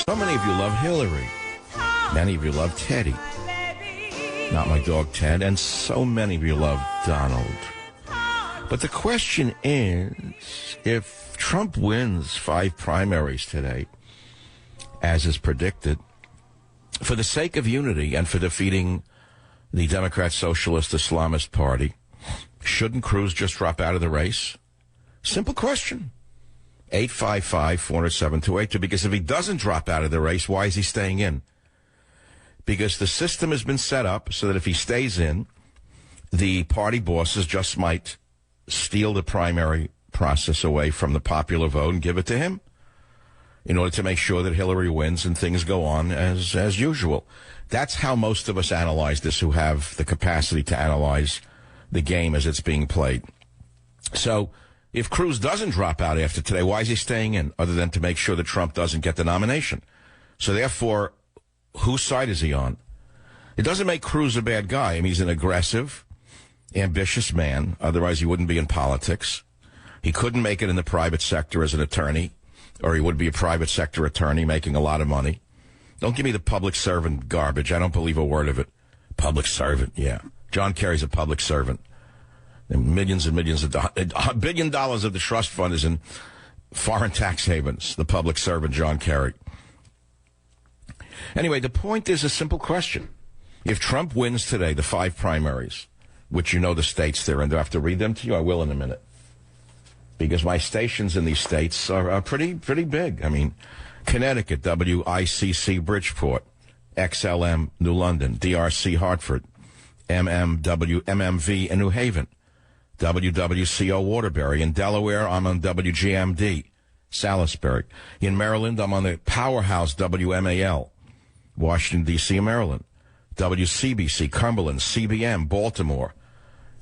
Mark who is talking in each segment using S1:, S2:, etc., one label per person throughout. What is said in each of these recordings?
S1: So many of you love Hillary. Many of you love Teddy. Not my dog Ted. And so many of you love Donald. But the question is, if Trump wins 5 primaries today, as is predicted, for the sake of unity and for defeating the Democrat Socialist Islamist Party, shouldn't Cruz just drop out of the race? Simple question. 855-407-282. Because if he doesn't drop out of the race, why is he staying in? Because the system has been set up so that if he stays in, the party bosses just might steal the primary process away from the popular vote and give it to him in order to make sure that Hillary wins and things go on as usual. That's how most of us analyze this who have the capacity to analyze the game as it's being played. So if Cruz doesn't drop out after today, why is he staying in other than to make sure that Trump doesn't get the nomination? So therefore, whose side is he on? It doesn't make Cruz a bad guy. I mean, he's an aggressive, ambitious man. Otherwise, he wouldn't be in politics. He couldn't make it in the private sector as an attorney, or he would be a private sector attorney making a lot of money. Don't give me the public servant garbage. I don't believe a word of it. Public servant, yeah. John Kerry's a public servant. And millions and millions of $1 billion of the trust fund is in foreign tax havens, the public servant John Kerry. Anyway, the point is a simple question. If Trump wins today, the 5 primaries, which you know the states they're in, do I have to read them to you? I will in a minute. Because my stations in these states are pretty big. I mean, Connecticut, WICC Bridgeport, XLM New London, DRC Hartford, MMV in New Haven, WWCO Waterbury. In Delaware, I'm on WGMD, Salisbury. In Maryland, I'm on the powerhouse WMAL, Washington, D.C., Maryland. WCBC, Cumberland, CBM, Baltimore.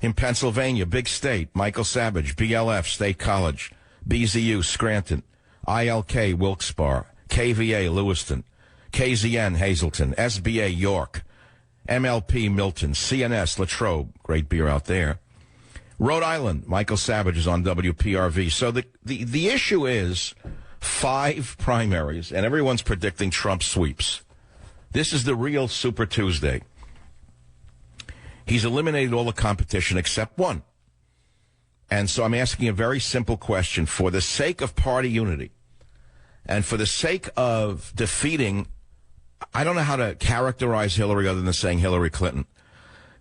S1: In Pennsylvania, big state, Michael Savage, BLF, State College, BZU, Scranton, ILK, Wilkes-Barre, KVA, Lewiston, KZN, Hazleton, SBA, York, MLP, Milton, CNS, Latrobe, great beer out there. Rhode Island, Michael Savage is on WPRV. So the issue is 5 primaries, and everyone's predicting Trump sweeps. This is the real Super Tuesday. He's eliminated all the competition except one. And so I'm asking a very simple question. For the sake of party unity and for the sake of defeating, I don't know how to characterize Hillary other than saying Hillary Clinton,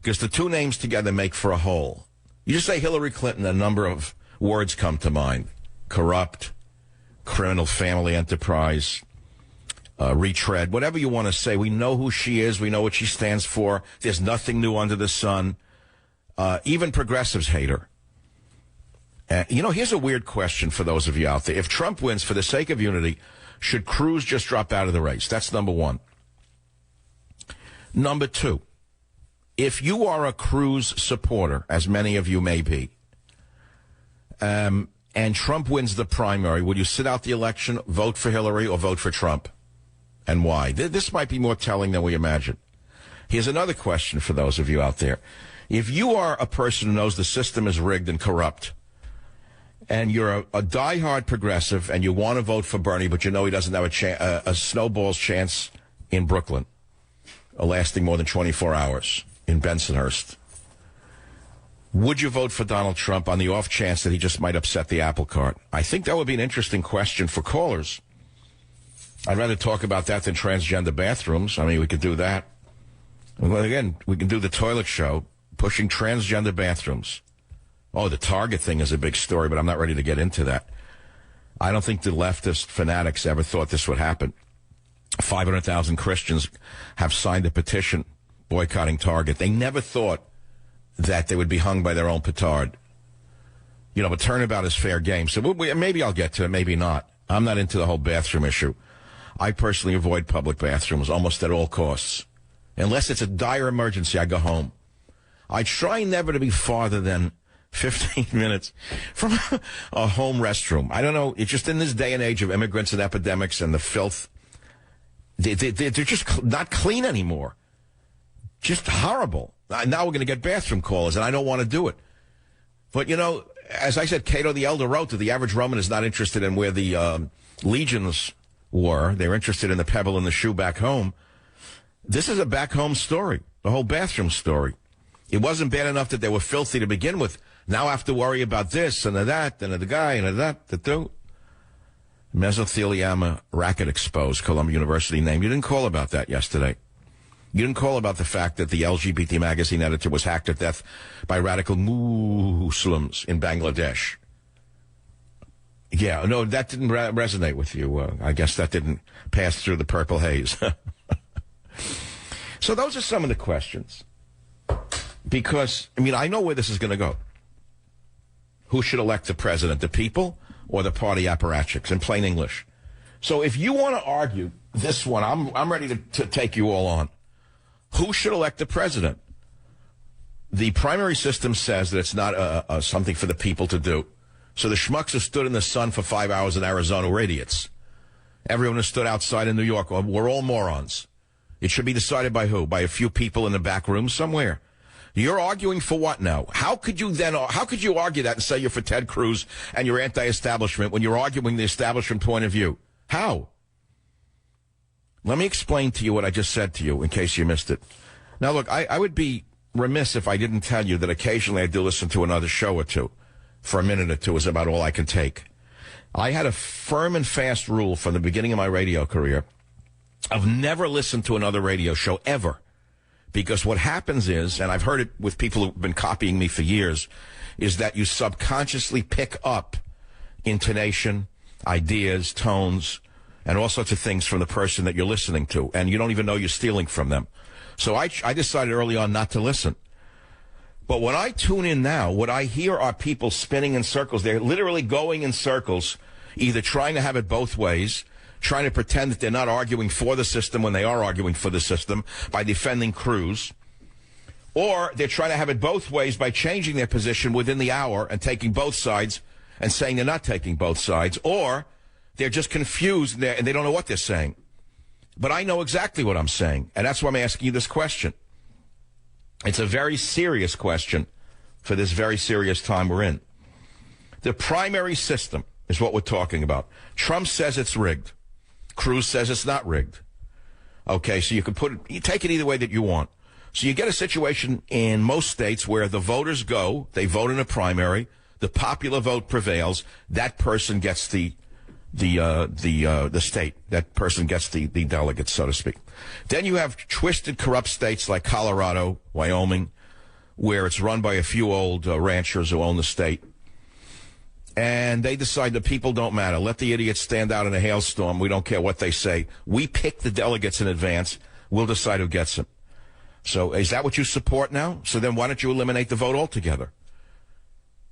S1: because the two names together make for a whole. You just say Hillary Clinton, a number of words come to mind. Corrupt, criminal family enterprise, retread, whatever you want to say. We know who she is. We know what she stands for. There's nothing new under the sun. Even progressives hate her. Here's a weird question for those of you out there. If Trump wins, for the sake of unity, should Cruz just drop out of the race? That's number one. Number two, if you are a Cruz supporter, as many of you may be, and Trump wins the primary, would you sit out the election, vote for Hillary, or vote for Trump? And why? This might be more telling than we imagine. Here's another question for those of you out there. If you are a person who knows the system is rigged and corrupt, and you're a diehard progressive, and you want to vote for Bernie, but you know he doesn't have a snowball's chance in Brooklyn, lasting more than 24 hours in Bensonhurst, would you vote for Donald Trump on the off chance that he just might upset the apple cart? I think that would be an interesting question for callers. I'd rather talk about that than transgender bathrooms. I mean, we could do that. Well, again, we can do the toilet show, pushing transgender bathrooms. Oh, the Target thing is a big story, but I'm not ready to get into that. I don't think the leftist fanatics ever thought this would happen. 500,000 Christians have signed a petition boycotting Target. They never thought that they would be hung by their own petard. But turnabout is fair game. So maybe I'll get to it, maybe not. I'm not into the whole bathroom issue. I personally avoid public bathrooms almost at all costs. Unless it's a dire emergency, I go home. I try never to be farther than 15 minutes from a home restroom. I don't know. It's just in this day and age of immigrants and epidemics and the filth, they're just not clean anymore. Just horrible. Now we're going to get bathroom callers, and I don't want to do it. But, as I said, Cato the Elder wrote that the average Roman is not interested in where the legions were. They're interested in the pebble in the shoe back home. This is a back home story, the whole bathroom story. It wasn't bad enough that they were filthy to begin with. Now I have to worry about this and that and the guy and that, the two. Mesothelioma racket exposed, Columbia University name. You didn't call about that yesterday. You didn't call about the fact that the LGBT magazine editor was hacked to death by radical Muslims in Bangladesh. Yeah, no, that didn't resonate with you. I guess that didn't pass through the purple haze. So those are some of the questions. Because, I mean, I know where this is going to go. Who should elect the president, the people or the party apparatchiks, in plain English? So if you want to argue this one, I'm ready to take you all on. Who should elect the president? The primary system says that it's not something for the people to do. So the schmucks who stood in the sun for 5 hours in Arizona were idiots. Everyone who stood outside in New York were all morons. It should be decided by who? By a few people in the back room somewhere. You're arguing for what now? How could you argue that and say you're for Ted Cruz and you're anti-establishment when you're arguing the establishment point of view? How? Let me explain to you what I just said to you in case you missed it. Now, look, I would be remiss if I didn't tell you that occasionally I do listen to another show or two. For a minute or two is about all I can take. I had a firm and fast rule from the beginning of my radio career of never listen to another radio show ever. Because what happens is, and I've heard it with people who've been copying me for years, is that you subconsciously pick up intonation, ideas, tones, and all sorts of things from the person that you're listening to, and you don't even know you're stealing from them. So I decided early on not to listen. But when I tune in now, what I hear are people spinning in circles. They're literally going in circles, either trying to have it both ways, trying to pretend that they're not arguing for the system when they are arguing for the system by defending Cruz, or they're trying to have it both ways by changing their position within the hour and taking both sides and saying they're not taking both sides, or they're just confused and they don't know what they're saying. But I know exactly what I'm saying, and that's why I'm asking you this question. It's a very serious question for this very serious time we're in. The primary system is what we're talking about. Trump says it's rigged. Cruz says it's not rigged. Okay, so you take it either way that you want. So you get a situation in most states where the voters go, they vote in a primary, the popular vote prevails, that person gets the state. That person gets the delegates, so to speak. Then you have twisted, corrupt states like Colorado, Wyoming, where it's run by a few old ranchers who own the state. And they decide the people don't matter. Let the idiots stand out in a hailstorm. We don't care what they say. We pick the delegates in advance. We'll decide who gets them. So is that what you support now? So then why don't you eliminate the vote altogether?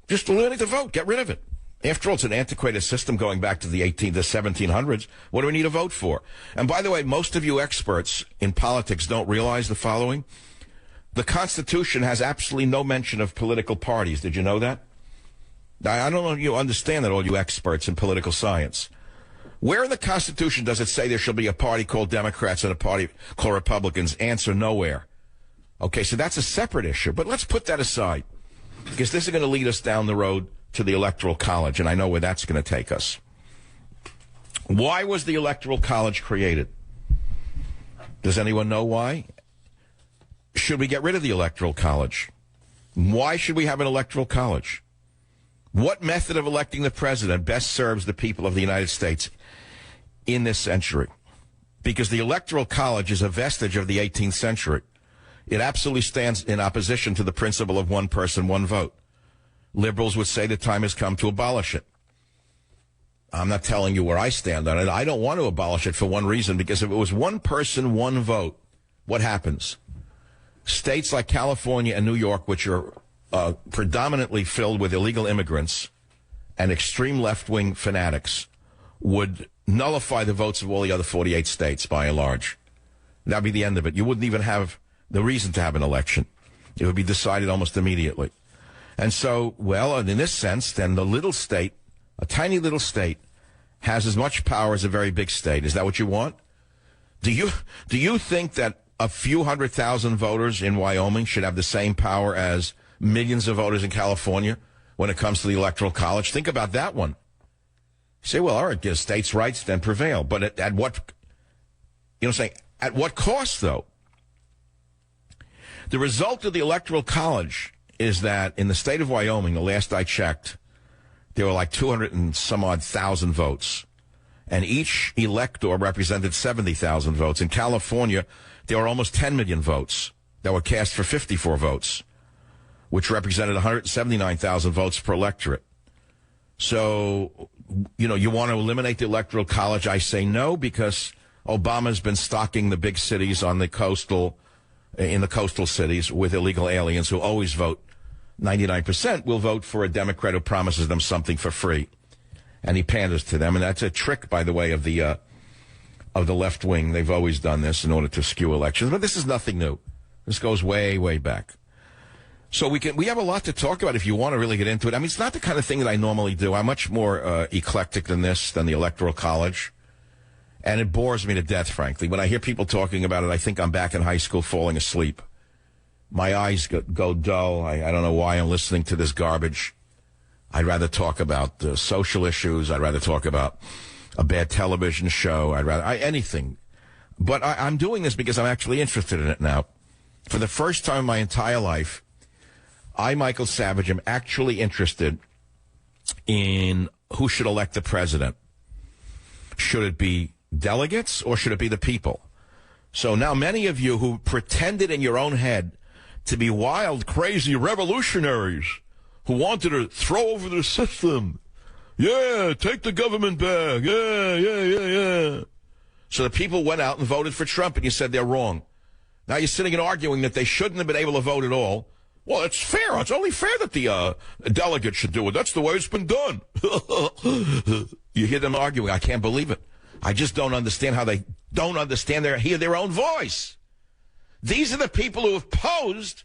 S1: Just eliminate the vote. Get rid of it. After all, it's an antiquated system going back to the 1700s. What do we need a vote for? And by the way, most of you experts in politics don't realize the following. The Constitution has absolutely no mention of political parties. Did you know that? I don't know if you understand that, all you experts in political science. Where in the Constitution does it say there shall be a party called Democrats and a party called Republicans? Answer, nowhere. Okay, so that's a separate issue. But let's put that aside, because this is going to lead us down the road to the Electoral College, and I know where that's going to take us. Why was the Electoral College created? Does anyone know why? Should we get rid of the Electoral College? Why should we have an Electoral College? What method of electing the president best serves the people of the United States in this century? Because the Electoral College is a vestige of the 18th century. It absolutely stands in opposition to the principle of one person, one vote. Liberals would say the time has come to abolish it. I'm not telling you where I stand on it. I don't want to abolish it for one reason, because if it was one person, one vote, what happens? States like California and New York, which are predominantly filled with illegal immigrants and extreme left-wing fanatics, would nullify the votes of all the other 48 states by and large. That would be the end of it. You wouldn't even have the reason to have an election. It would be decided almost immediately. And so, well, in this sense, then the little state, a tiny little state, has as much power as a very big state. Is that what you want? Do you think that a few 100,000 voters in Wyoming should have the same power as millions of voters in California when it comes to the Electoral College? Think about that one. You say, well, all right, give states' rights, then prevail. But at what, at what cost, though? The result of the Electoral College is that in the state of Wyoming, the last I checked, there were like 200 and some odd thousand votes. And each elector represented 70,000 votes. In California, there were almost 10 million votes that were cast for 54 votes, which represented 179,000 votes per electorate. So, you want to eliminate the Electoral College? I say no, because Obama's been stocking the big cities in the coastal cities with illegal aliens who always vote. 99% will vote for a Democrat who promises them something for free. And he panders to them. And that's a trick, by the way, of the left wing. They've always done this in order to skew elections. But this is nothing new. This goes way, way back. So we have a lot to talk about if you want to really get into it. I mean, it's not the kind of thing that I normally do. I'm much more eclectic than the Electoral College. And it bores me to death, frankly. When I hear people talking about it, I think I'm back in high school falling asleep. My eyes go dull. I don't know why I'm listening to this garbage. I'd rather talk about social issues. I'd rather talk about a bad television show. Anything. But I'm doing this because I'm actually interested in it now. For the first time in my entire life, I, Michael Savage, am actually interested in who should elect the president. Should it be delegates or should it be the people? So now many of you who pretended in your own head to be wild, crazy revolutionaries who wanted to throw over the system. Yeah, take the government back. Yeah. So the people went out and voted for Trump, and you said they're wrong. Now you're sitting and arguing that they shouldn't have been able to vote at all. Well, it's fair. It's only fair that the delegates should do it. That's the way it's been done. You hear them arguing. I can't believe it. I just don't understand how they don't understand hear their own voice. These are the people who have posed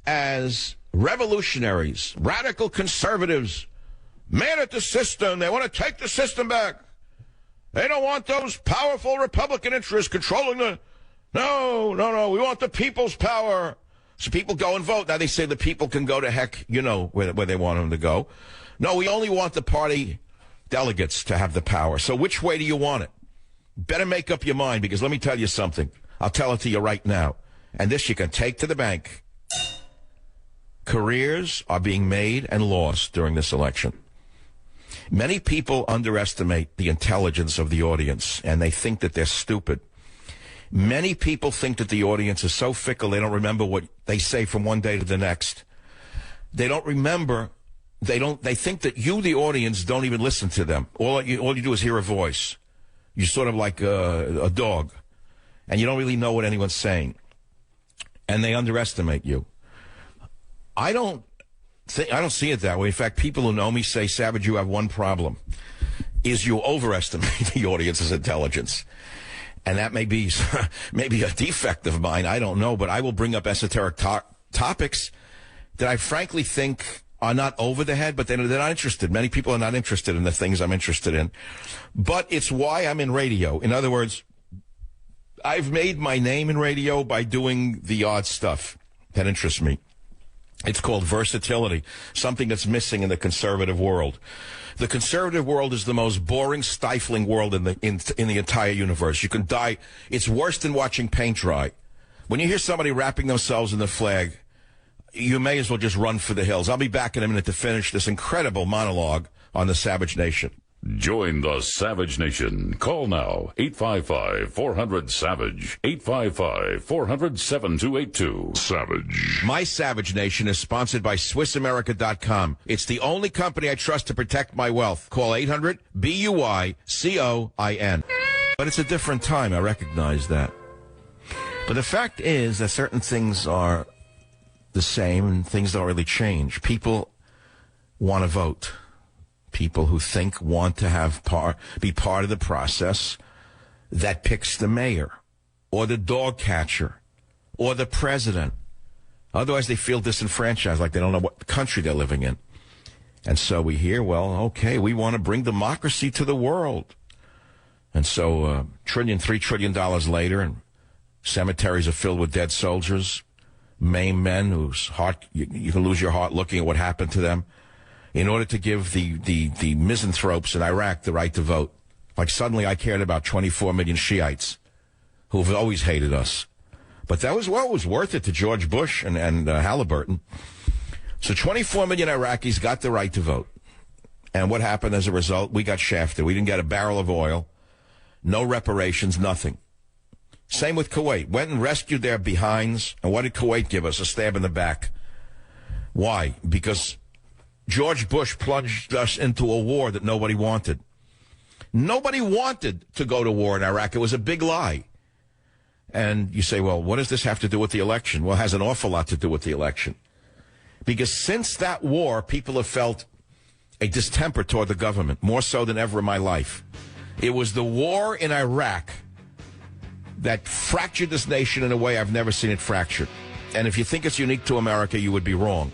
S1: as revolutionaries, radical conservatives, mad at the system. They want to take the system back. They don't want those powerful Republican interests controlling the... No, we want the people's power. So people go and vote. Now they say the people can go to heck, where they want them to go. No, we only want the party delegates to have the power. So which way do you want it? Better make up your mind, because let me tell you something. I'll tell it to you right now. And this you can take to the bank. Careers are being made and lost during this election. Many people underestimate the intelligence of the audience, and they think that they're stupid. Many people think that the audience is so fickle they don't remember what they say from one day to the next. They don't remember. They think that you, the audience, don't even listen to them. All you do is hear a voice. You're sort of like a dog, and you don't really know what anyone's saying. And they underestimate you. I don't see it that way. In fact, people who know me say, Savage, you have one problem, is you overestimate the audience's intelligence. And that may be maybe a defect of mine. I don't know. But I will bring up esoteric topics that I frankly think are not over the head, but they're not interested. Many people are not interested in the things I'm interested in. But it's why I'm in radio. In other words, I've made my name in radio by doing the odd stuff that interests me. It's called versatility, something that's missing in the conservative world. The conservative world is the most boring, stifling world in the entire universe. You can die. It's worse than watching paint dry. When you hear somebody wrapping themselves in the flag, you may as well just run for the hills. I'll be back in a minute to finish this incredible monologue on the Savage Nation.
S2: Join the Savage Nation. Call now, 855-400-SAVAGE, 855-400-7282. Savage.
S1: My Savage Nation is sponsored by SwissAmerica.com. It's the only company I trust to protect my wealth. Call 800-BUY-COIN. But it's a different time, I recognize that. But the fact is that certain things are the same and things don't really change. People want to vote. People who think want to be part of the process that picks the mayor or the dog catcher or the president. Otherwise, they feel disenfranchised, like they don't know what country they're living in. And so we hear, well, okay, we want to bring democracy to the world. And so $3 trillion later, and cemeteries are filled with dead soldiers, maimed men whose heart, you can lose your heart looking at what happened to them. in order to give the misanthropes in Iraq the right to vote. Like suddenly I cared about 24 million Shiites who have always hated us. But that was, well, it was worth it to George Bush and Halliburton. So 24 million Iraqis got the right to vote. And what happened as a result? We got shafted. We didn't get a barrel of oil, no reparations, nothing. Same with Kuwait. Went and rescued their behinds. And what did Kuwait give us? A stab in the back. Why? Because George Bush plunged us into a war that nobody wanted. Nobody wanted to go to war in Iraq. It was a big lie. And you say, well, what does this have to do with the election? Well, it has an awful lot to do with the election. Because since that war, people have felt a distemper toward the government, more so than ever in my life. It was the war in Iraq that fractured this nation in a way I've never seen it fractured. And if you think it's unique to America, you would be wrong.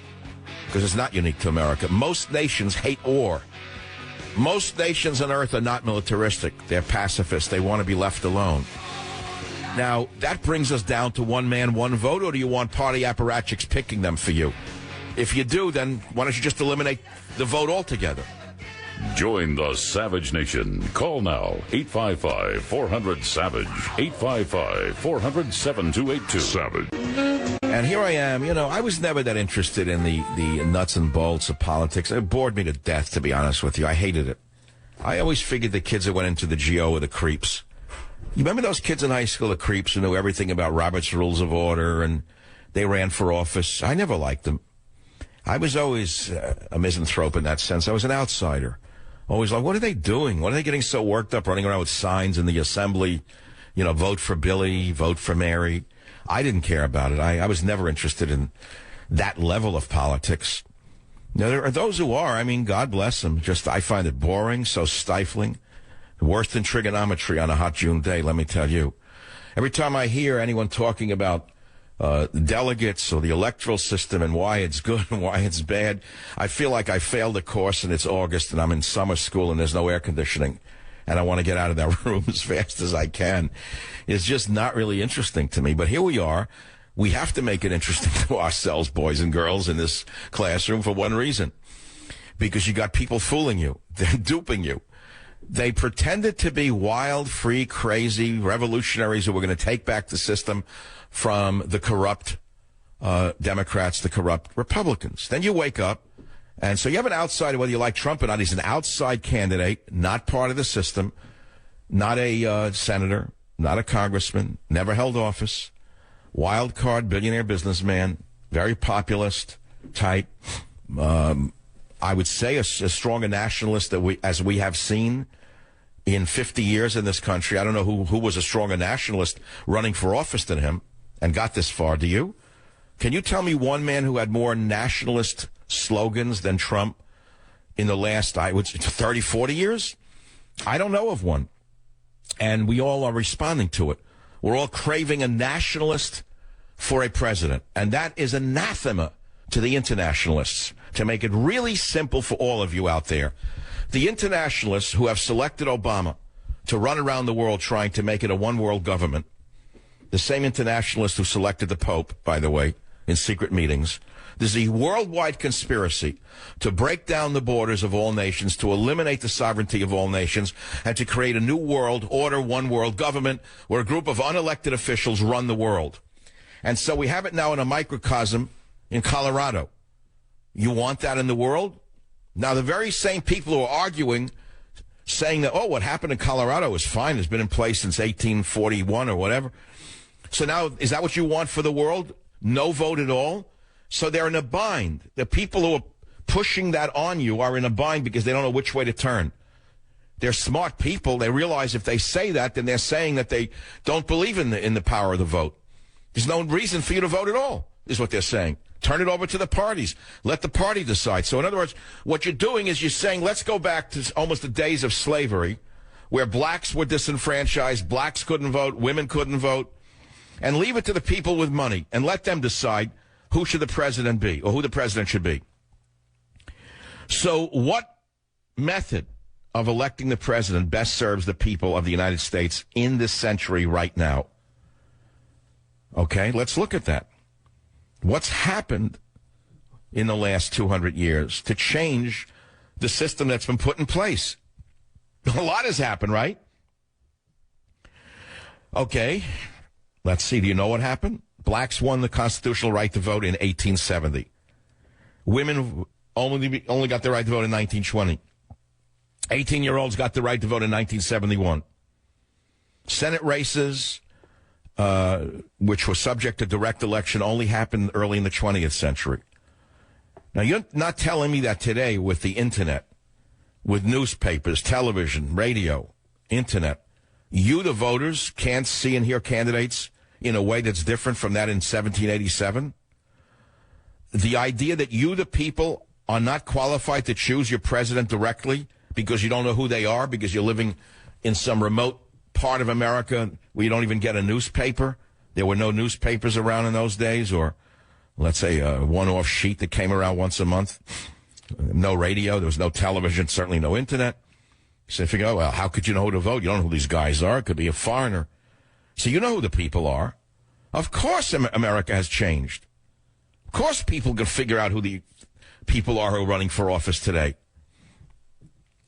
S1: Because it's not unique to America. Most nations hate war. Most nations on earth are not militaristic. They're pacifists. They want to be left alone. Now, that brings us down to one man, one vote, or do you want party apparatchiks picking them for you? If you do, then why don't you just eliminate the vote altogether?
S2: Join the Savage Nation. Call now, 855-400-SAVAGE, 855-400-7282. Savage.
S1: And here I am. You know, I was never that interested in the nuts and bolts of politics. It bored me to death, to be honest with you. I hated it. I always figured the kids that went into the GO were the creeps. You remember those kids in high school, the creeps, who knew everything about Robert's Rules of Order, and they ran for office? I never liked them. I was always a misanthrope in that sense. I was an outsider. Always like, what are they doing? What are they getting so worked up, running around with signs in the assembly? You know, vote for Billy, vote for Mary. I didn't care about it. I was never interested in that level of politics. Now, there are those who are. I mean, God bless them. Just, I find it boring, so stifling. Worse than trigonometry on a hot June day, let me tell you. Every time I hear anyone talking about delegates or the electoral system and why it's good and why it's bad, I feel like I failed a course and it's August and I'm in summer school and there's no air conditioning and I want to get out of that room as fast as I can. It's just not really interesting to me. But here we are. We have to make it interesting to ourselves, boys and girls, in this classroom for one reason. Because you got people fooling you. They're duping you. They pretended to be wild, free, crazy revolutionaries who were going to take back the system from the corrupt Democrats, the corrupt Republicans. Then you wake up, and so you have an outsider, whether you like Trump or not. He's an outside candidate, not part of the system, not a senator, not a congressman, never held office, wild card billionaire businessman, very populist type. I would say as strong a nationalist as we have seen in 50 years in this country. I don't know who was a stronger nationalist running for office than him and got this far. Do you? Can you tell me one man who had more nationalist slogans than Trump in the last, 30, 40 years? I don't know of one. And we all are responding to it. We're all craving a nationalist for a president. And that is anathema to the internationalists. To make it really simple for all of you out there, the internationalists who have selected Obama to run around the world trying to make it a one-world government, the same internationalists who selected the Pope, by the way, in secret meetings, there's a worldwide conspiracy to break down the borders of all nations, to eliminate the sovereignty of all nations, and to create a new world order, one-world government, where a group of unelected officials run the world. And so we have it now in a microcosm in Colorado. You want that in the world? Now, the very same people who are arguing, saying that, oh, what happened in Colorado is fine, it's been in place since 1841 or whatever. So now, is that what you want for the world? No vote at all? So they're in a bind. The people who are pushing that on you are in a bind because they don't know which way to turn. They're smart people. They realize if they say that, then they're saying that they don't believe in the power of the vote. There's no reason for you to vote at all, is what they're saying. Turn it over to the parties. Let the party decide. So in other words, what you're doing is you're saying, let's go back to almost the days of slavery, where blacks were disenfranchised, blacks couldn't vote, women couldn't vote, and leave it to the people with money and let them decide who should the president be or who the president should be. So what method of electing the president best serves the people of the United States in this century right now? Okay, let's look at that. What's happened in the last 200 years to change the system that's been put in place. A lot has happened, right? Okay, let's see. Do you know what happened? Blacks won the constitutional right to vote in 1870. Women only got the right to vote in 1920. 18-year-olds got the right to vote in 1971. Senate races, which were subject to direct election, only happened early in the 20th century. Now, you're not telling me that today with the internet, with newspapers, television, radio, internet, you, the voters, can't see and hear candidates in a way that's different from that in 1787? The idea that you, the people, are not qualified to choose your president directly because you don't know who they are, because you're living in some remote part of America where you don't even get a newspaper. There were no newspapers around in those days, or let's say a one-off sheet that came around once a month. No radio, there was no television, certainly no internet. So if you go, well, how could you know who to vote? You don't know who these guys are. It could be a foreigner. So you know who the people are. Of course America has changed. Of course people can figure out who the people are who are running for office today.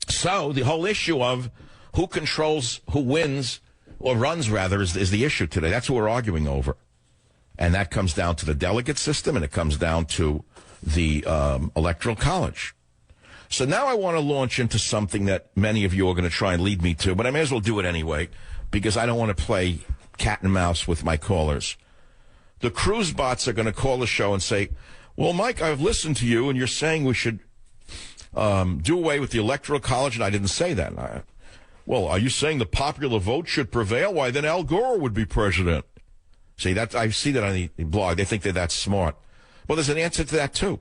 S1: So the whole issue of who controls, who wins, or runs, rather, is the issue today. That's what we're arguing over. And that comes down to the delegate system, and it comes down to the Electoral College. So now I want to launch into something that many of you are going to try and lead me to, but I may as well do it anyway, because I don't want to play cat and mouse with my callers. The cruise bots are going to call the show and say, well, Mike, I've listened to you, and you're saying we should do away with the Electoral College, and I didn't say that. Well, are you saying the popular vote should prevail? Why, then Al Gore would be president. See, that I see that on the blog. They think they're that smart. Well, there's an answer to that, too.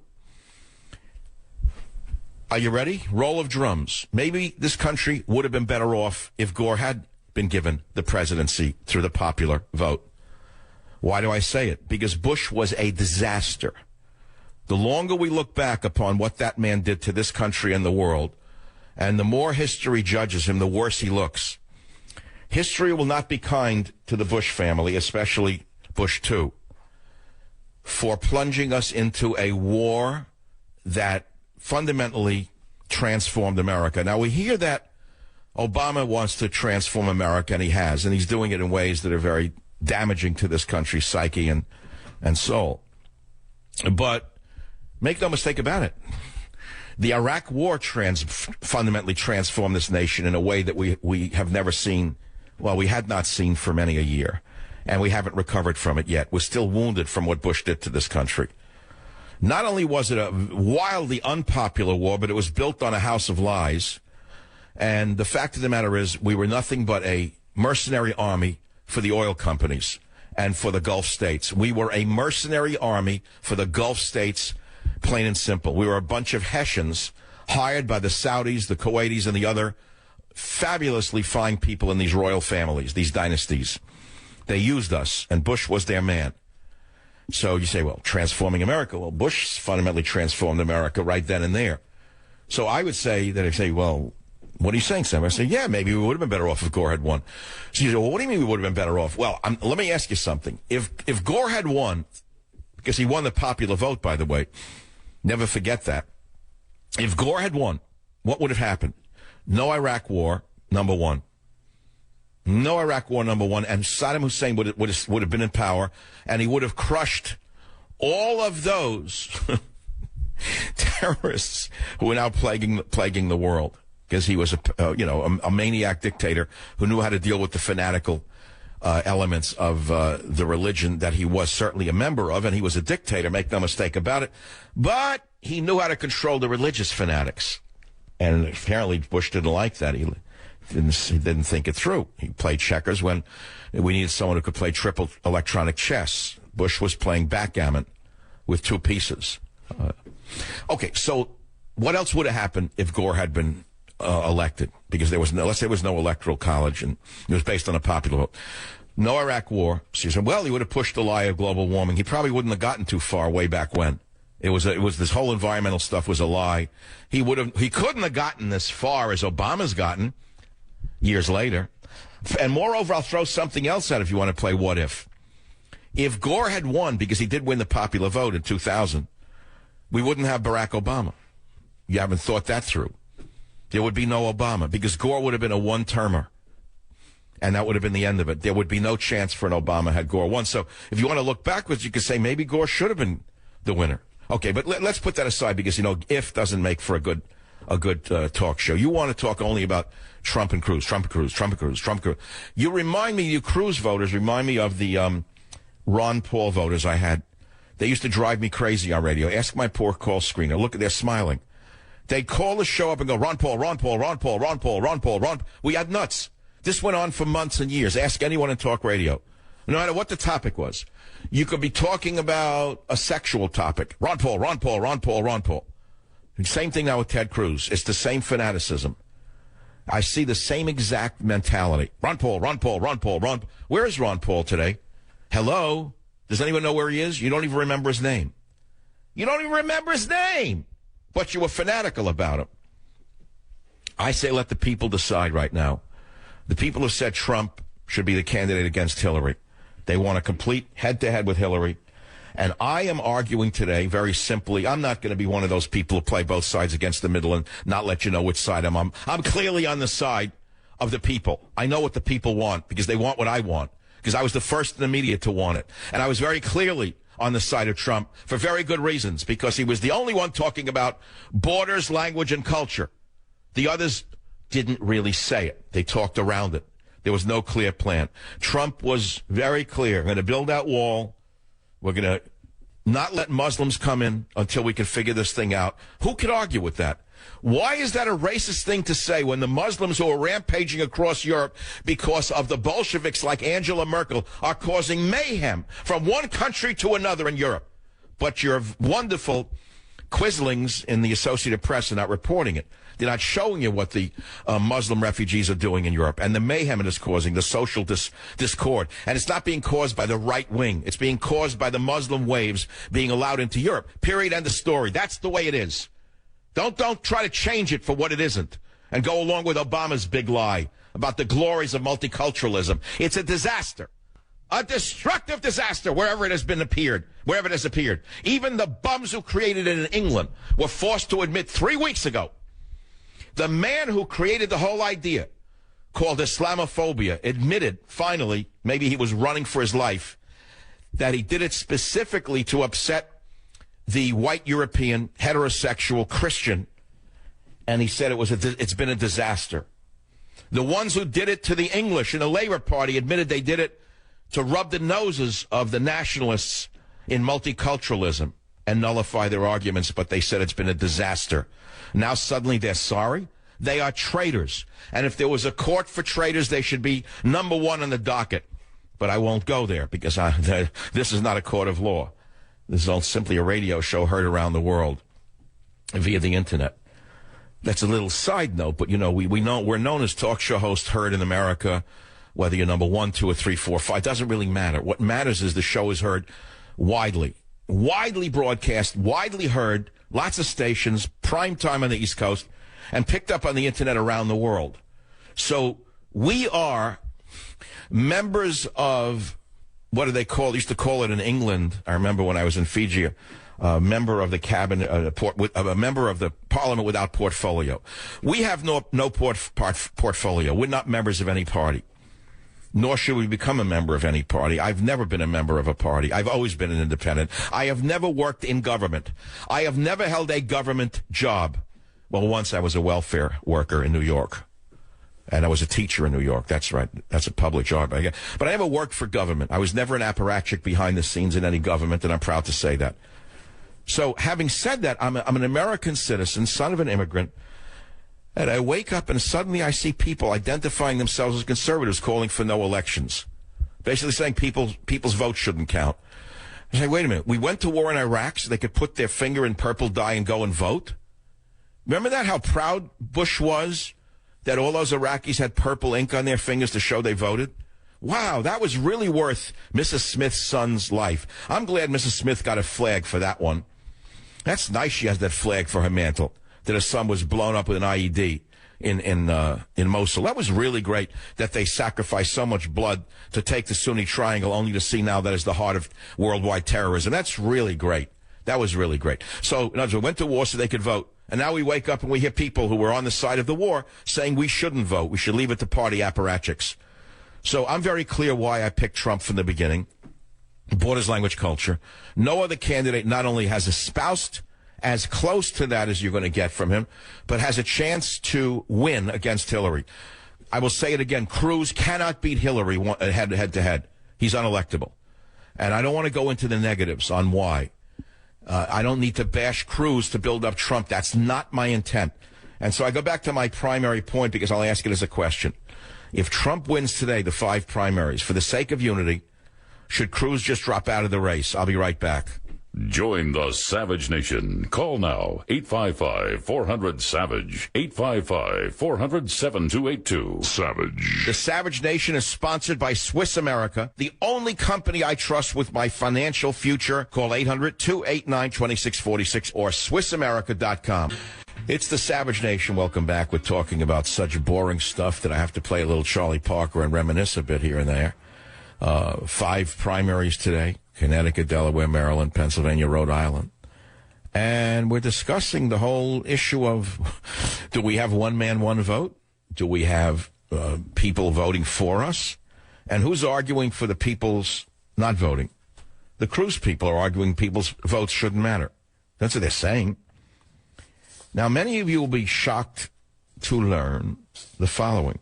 S1: Are you ready? Roll of drums. Maybe this country would have been better off if Gore had been given the presidency through the popular vote. Why do I say it? Because Bush was a disaster. The longer we look back upon what that man did to this country and the world, and the more history judges him, the worse he looks. History will not be kind to the Bush family, especially Bush II, for plunging us into a war that fundamentally transformed America. Now, we hear that Obama wants to transform America, and he has, and he's doing it in ways that are very damaging to this country's psyche and soul. But make no mistake about it. The Iraq War fundamentally transformed this nation in a way that we have never seen, well, we had not seen for many a year, and we haven't recovered from it yet. We're still wounded from what Bush did to this country. Not only was it a wildly unpopular war, but it was built on a house of lies. And the fact of the matter is, we were nothing but a mercenary army for the oil companies and for the Gulf states. We were a mercenary army for the Gulf states, plain and simple. We were a bunch of Hessians hired by the Saudis, the Kuwaitis, and the other fabulously fine people in these royal families, these dynasties. They used us, and Bush was their man. So you say, well, transforming America. Well, Bush fundamentally transformed America right then and there. So I would say that if you say, well, what are you saying, Sam? I say, yeah, maybe we would have been better off if Gore had won. So you say, well, what do you mean we would have been better off? Well, let me ask you something. If Gore had won, because he won the popular vote, by the way, never forget that. If Gore had won, what would have happened? No Iraq War, number one. No Iraq War, number one, and Saddam Hussein would have been in power, and he would have crushed all of those terrorists who are now plaguing the world, because he was a maniac dictator who knew how to deal with the fanatical elements of the religion that he was certainly a member of, and he was a dictator, make no mistake about it. But he knew how to control the religious fanatics, and apparently Bush didn't like that. He didn't think it through. He played checkers when we needed someone who could play triple electronic chess. Bush was playing backgammon with two pieces. Okay, so what else would have happened if Gore had been elected? Because let's say there was no electoral college, and it was based on a popular vote. No Iraq War. So you said, well, he would have pushed the lie of global warming. He probably wouldn't have gotten too far way back when. It was this whole environmental stuff was a lie. He couldn't have gotten as far as Obama's gotten years later. And moreover, I'll throw something else out if you want to play what if. If Gore had won, because he did win the popular vote in 2000, we wouldn't have Barack Obama. You haven't thought that through. There would be no Obama because Gore would have been a one-termer. And that would have been the end of it. There would be no chance for an Obama had Gore won. So if you want to look backwards, you could say maybe Gore should have been the winner. Okay, but let's put that aside because, if doesn't make for a good talk show. You want to talk only about Trump and Cruz, Trump and Cruz, Trump and Cruz, Trump and Cruz. You Cruz voters remind me of the Ron Paul voters I had. They used to drive me crazy on radio. Ask my poor call screener. Look, they're smiling. They'd call the show up and go, Ron Paul, Ron Paul, Ron Paul, Ron Paul, Ron Paul, Ron. We had nuts. This went on for months and years. Ask anyone in talk radio. No matter what the topic was. You could be talking about a sexual topic. Ron Paul, Ron Paul, Ron Paul, Ron Paul. Same thing now with Ted Cruz. It's the same fanaticism. I see the same exact mentality. Ron Paul, Ron Paul, Ron Paul, Ron Paul. Where is Ron Paul today? Hello? Does anyone know where he is? You don't even remember his name. You don't even remember his name. But you were fanatical about him. I say let the people decide right now. The people have said Trump should be the candidate against Hillary. They want a complete head-to-head with Hillary. And I am arguing today, very simply, I'm not going to be one of those people who play both sides against the middle and not let you know which side I'm on. I'm clearly on the side of the people. I know what the people want because they want what I want. Because I was the first in the media to want it. And I was very clearly on the side of Trump for very good reasons. Because he was the only one talking about borders, language, and culture. The others didn't really say it. They talked around it. There was no clear plan. Trump was very clear. We're going to build that wall. We're going to not let Muslims come in until we can figure this thing out. Who could argue with that? Why is that a racist thing to say when the Muslims who are rampaging across Europe because of the Bolsheviks like Angela Merkel are causing mayhem from one country to another in Europe? But your wonderful quislings in the Associated Press are not reporting it. They're not showing you what the Muslim refugees are doing in Europe and the mayhem it is causing, the social discord. And it's not being caused by the right wing. It's being caused by the Muslim waves being allowed into Europe. Period. End of story. That's the way it is. Don't try to change it for what it isn't and go along with Obama's big lie about the glories of multiculturalism. It's a disaster. A destructive disaster wherever it has appeared. Even the bums who created it in England were forced to admit 3 weeks ago. The man who created the whole idea, called Islamophobia, admitted, finally, maybe he was running for his life, that he did it specifically to upset the white European, heterosexual Christian. And he said it's been a disaster. The ones who did it to the English in the Labour Party admitted they did it to rub the noses of the nationalists in multiculturalism and nullify their arguments, but they said it's been a disaster. Now suddenly they're sorry? They are traitors. And if there was a court for traitors, they should be number one on the docket. But I won't go there because this is not a court of law. This is simply a radio show heard around the world via the internet. That's a little side note, but we're known as talk show hosts heard in America, whether you're number 1, 2, or 3, 4, 5. It doesn't really matter. What matters is the show is heard widely broadcast, widely heard, lots of stations, prime time on the East Coast, and picked up on the internet around the world. So we are members of, what do they call it? Used to call it in England. I remember when I was in Fiji, a member of the cabinet, a member of the parliament without portfolio. We have no portfolio. We're not members of any party. Nor should we become a member of any party. I've never been a member of a party. I've always been an independent. I have never worked in government. I have never held a government job. Well, once I was a welfare worker in New York. And I was a teacher in New York. That's right. That's a public job. But I never worked for government. I was never an apparatchik behind the scenes in any government, and I'm proud to say that. So having said that, I'm an American citizen, son of an immigrant. And I wake up and suddenly I see people identifying themselves as conservatives calling for no elections. Basically saying people's votes shouldn't count. I say, wait a minute, we went to war in Iraq so they could put their finger in purple dye and go and vote? Remember that, how proud Bush was that all those Iraqis had purple ink on their fingers to show they voted? Wow, that was really worth Mrs. Smith's son's life. I'm glad Mrs. Smith got a flag for that one. That's nice she has that flag for her mantle, that her son was blown up with an IED in Mosul. That was really great that they sacrificed so much blood to take the Sunni Triangle only to see now that is the heart of worldwide terrorism. That's really great. That was really great. So, in other words, we went to war so they could vote. And now we wake up and we hear people who were on the side of the war saying we shouldn't vote. We should leave it to party apparatchiks. So I'm very clear why I picked Trump from the beginning. Borders, language, culture. No other candidate not only has espoused as close to that as you're going to get from him, but has a chance to win against Hillary. I will say it again. Cruz cannot beat Hillary head to head. He's unelectable. And I don't want to go into the negatives on why. I don't need to bash Cruz to build up Trump. That's not my intent. And so I go back to my primary point because I'll ask it as a question. If Trump wins today, the 5 primaries, for the sake of unity, should Cruz just drop out of the race? I'll be right back.
S2: Join the Savage Nation. Call now, 855-400-SAVAGE, 855-400-7282. Savage.
S1: The Savage Nation is sponsored by Swiss America, the only company I trust with my financial future. Call 800-289-2646 or SwissAmerica.com. It's the Savage Nation. Welcome back. We're talking about such boring stuff that I have to play a little Charlie Parker and reminisce a bit here and there. 5 primaries today. Connecticut, Delaware, Maryland, Pennsylvania, Rhode Island. And we're discussing the whole issue of, do we have one man, one vote? Do we have people voting for us? And who's arguing for the people's not voting? The Cruz people are arguing people's votes shouldn't matter. That's what they're saying. Now, many of you will be shocked to learn the following.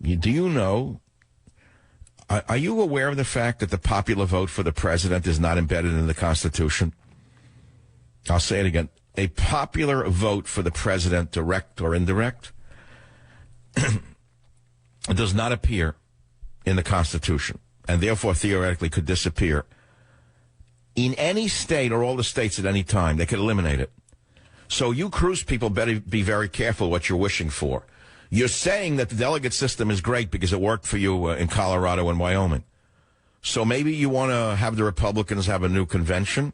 S1: Do you know... Are you aware of the fact that the popular vote for the president is not embedded in the Constitution? I'll say it again. A popular vote for the president, direct or indirect, does not appear in the Constitution, and therefore theoretically could disappear. In any state or all the states at any time, they could eliminate it. So you Cruz people better be very careful what you're wishing for. You're saying that the delegate system is great because it worked for you in Colorado and Wyoming. So maybe you want to have the Republicans have a new convention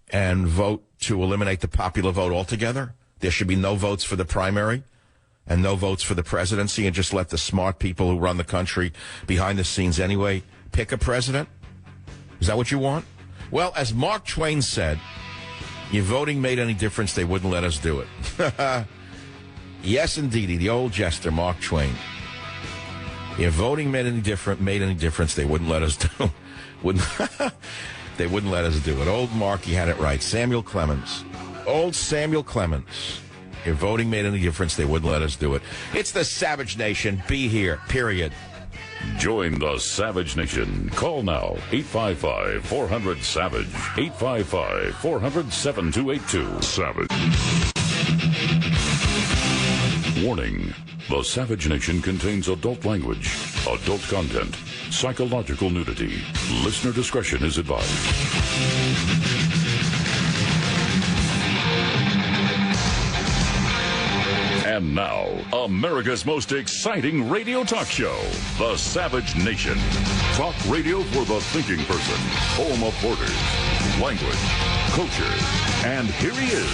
S1: and vote to eliminate the popular vote altogether. There should be no votes for the primary and no votes for the presidency, and just let the smart people who run the country behind the scenes anyway pick a president. Is that what you want? Well, as Mark Twain said, if voting made any difference, they wouldn't let us do it. Yes, indeedy, the old jester, Mark Twain. If voting made any difference, they wouldn't let us do. They wouldn't let us do it. Old Marky had it right. Samuel Clemens. Old Samuel Clemens. If voting made any difference, they wouldn't let us do it. It's the Savage Nation. Be here. Period.
S2: Join the Savage Nation. Call now, 855-400-SAVAGE, 855-400-7282. Savage. Warning. The Savage Nation contains adult language, adult content, psychological nudity. Listener discretion is advised. And now, America's most exciting radio talk show, The Savage Nation. Talk radio for the thinking person, home of borders, language, culture. And here he is,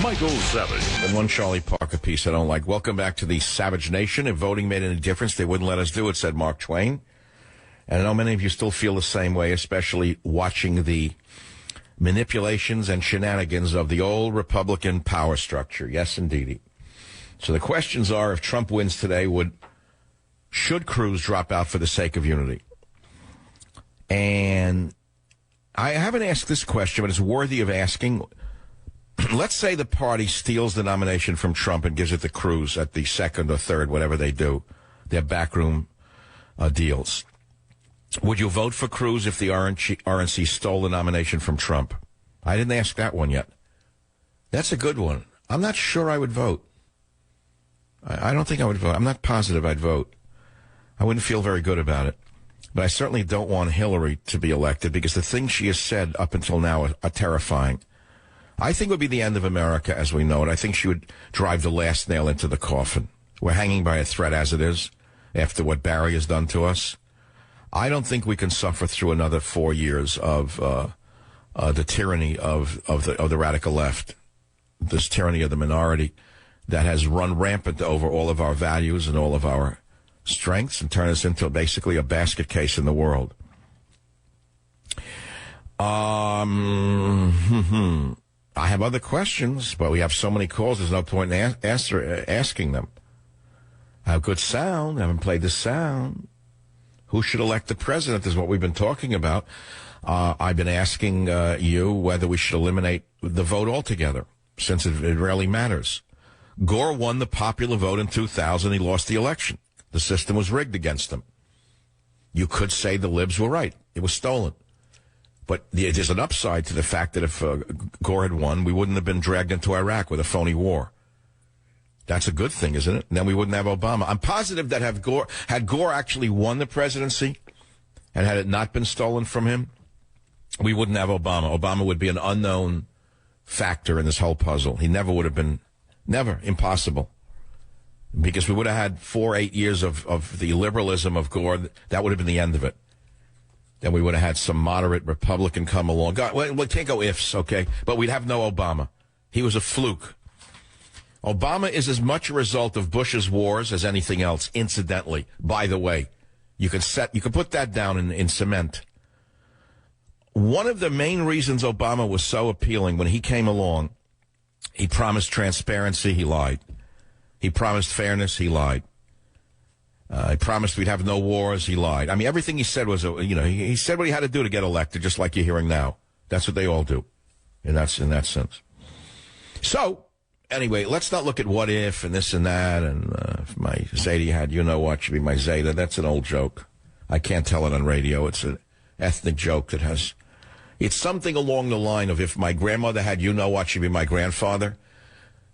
S2: Michael Savage.
S1: And one Charlie Parker piece I don't like. Welcome back to the Savage Nation. If voting made any difference, they wouldn't let us do it, said Mark Twain. And I know many of you still feel the same way, especially watching the manipulations and shenanigans of the old Republican power structure. Yes, indeedy. So the questions are, if Trump wins today, should Cruz drop out for the sake of unity? And I haven't asked this question, but it's worthy of asking. Let's say the party steals the nomination from Trump and gives it to Cruz at the second or third, whatever they do, their backroom deals. Would you vote for Cruz if the RNC stole the nomination from Trump? I didn't ask that one yet. That's a good one. I'm not sure I would vote. I don't think I would vote. I'm not positive I'd vote. I wouldn't feel very good about it. But I certainly don't want Hillary to be elected because the things she has said up until now are terrifying. I think it would be the end of America as we know it. I think she would drive the last nail into the coffin. We're hanging by a thread as it is after what Barry has done to us. I don't think we can suffer through another 4 years of the tyranny of the radical left, this tyranny of the minority that has run rampant over all of our values and all of our strengths and turned us into basically a basket case in the world. I have other questions, but we have so many calls, there's no point in asking them. I have good sound. I haven't played the sound. Who should elect the president is what we've been talking about. I've been asking you whether we should eliminate the vote altogether, since it rarely matters. Gore won the popular vote in 2000. He lost the election. The system was rigged against him. You could say the libs were right. It was stolen. But there's an upside to the fact that if Gore had won, we wouldn't have been dragged into Iraq with a phony war. That's a good thing, isn't it? And then we wouldn't have Obama. I'm positive that had Gore actually won the presidency, and had it not been stolen from him, we wouldn't have Obama. Obama would be an unknown factor in this whole puzzle. He never would have been, never, impossible. Because we would have had 8 years of the liberalism of Gore. That would have been the end of it. Then we would have had some moderate Republican come along. God, we can't go ifs, okay? But we'd have no Obama. He was a fluke. Obama is as much a result of Bush's wars as anything else, incidentally. By the way, you can put that down in cement. One of the main reasons Obama was so appealing when he came along, he promised transparency, he lied. He promised fairness, he lied. He promised we'd have no wars, he lied. I mean, everything he said was, he said what he had to do to get elected, just like you're hearing now. That's what they all do, in that sense. So, anyway, let's not look at what if and this and that, and if my Zeta had you-know-what should be my Zeta. That's an old joke. I can't tell it on radio. It's an ethnic joke that has... It's something along the line of if my grandmother had you-know-what should be my grandfather,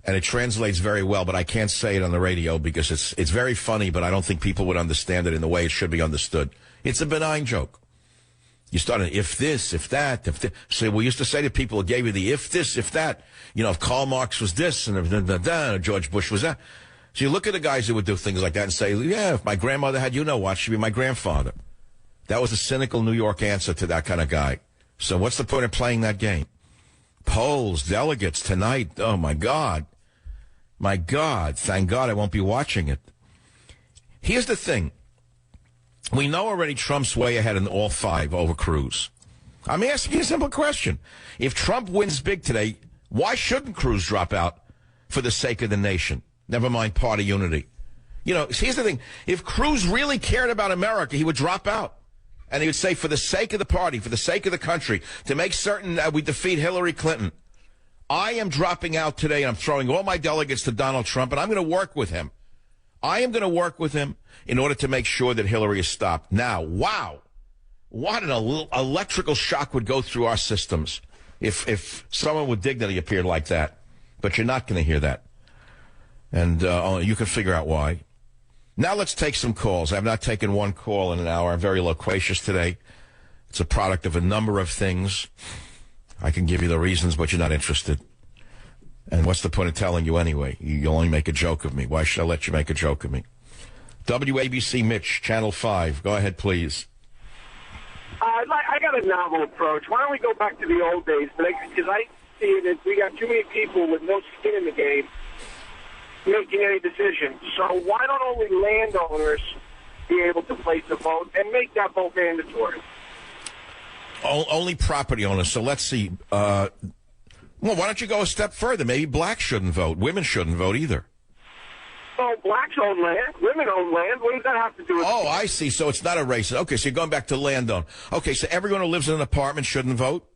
S1: and it translates very well, but I can't say it on the radio because it's very funny, but I don't think people would understand it in the way it should be understood. It's a benign joke. You start an if this, if that, if this. So we used to say to people, it gave you the if this, if that. If Karl Marx was this and if George Bush was that. So you look at the guys who would do things like that and say, yeah, if my grandmother had you-know-what, she'd be my grandfather. That was a cynical New York answer to that kind of guy. So what's the point of playing that game? Polls, delegates tonight. Oh, my God. My God. Thank God I won't be watching it. Here's the thing. We know already Trump's way ahead in all 5 over Cruz. I'm asking you a simple question. If Trump wins big today, why shouldn't Cruz drop out for the sake of the nation? Never mind party unity. Here's the thing. If Cruz really cared about America, he would drop out. And he would say, for the sake of the party, for the sake of the country, to make certain that we defeat Hillary Clinton, I am dropping out today, and I'm throwing all my delegates to Donald Trump, and I'm going to work with him. I am going to work with him in order to make sure that Hillary is stopped. Now, wow, what an electrical shock would go through our systems if someone with dignity appeared like that. But you're not going to hear that. And you can figure out why. Now let's take some calls. I've not taken one call in an hour. I'm very loquacious today. It's a product of a number of things. I can give you the reasons, but you're not interested. And what's the point of telling you anyway? You only make a joke of me. Why should I let you make a joke of me? WABC Mitch, Channel 5. Go ahead, please.
S3: I got a novel approach. Why don't we go back to the old days? Because I see that we got too many people with no skin in the game making any decisions. So why don't only landowners be able to place a vote and make that vote mandatory?
S1: Only property owners. So let's see. Well, why don't you go a step further? Maybe blacks shouldn't vote. Women shouldn't vote either.
S3: Oh, blacks own land. Women own land. What does that have to do with
S1: Oh, I see. So it's not a race. Okay, so you're going back to landowner. Okay, so everyone who lives in an apartment shouldn't vote?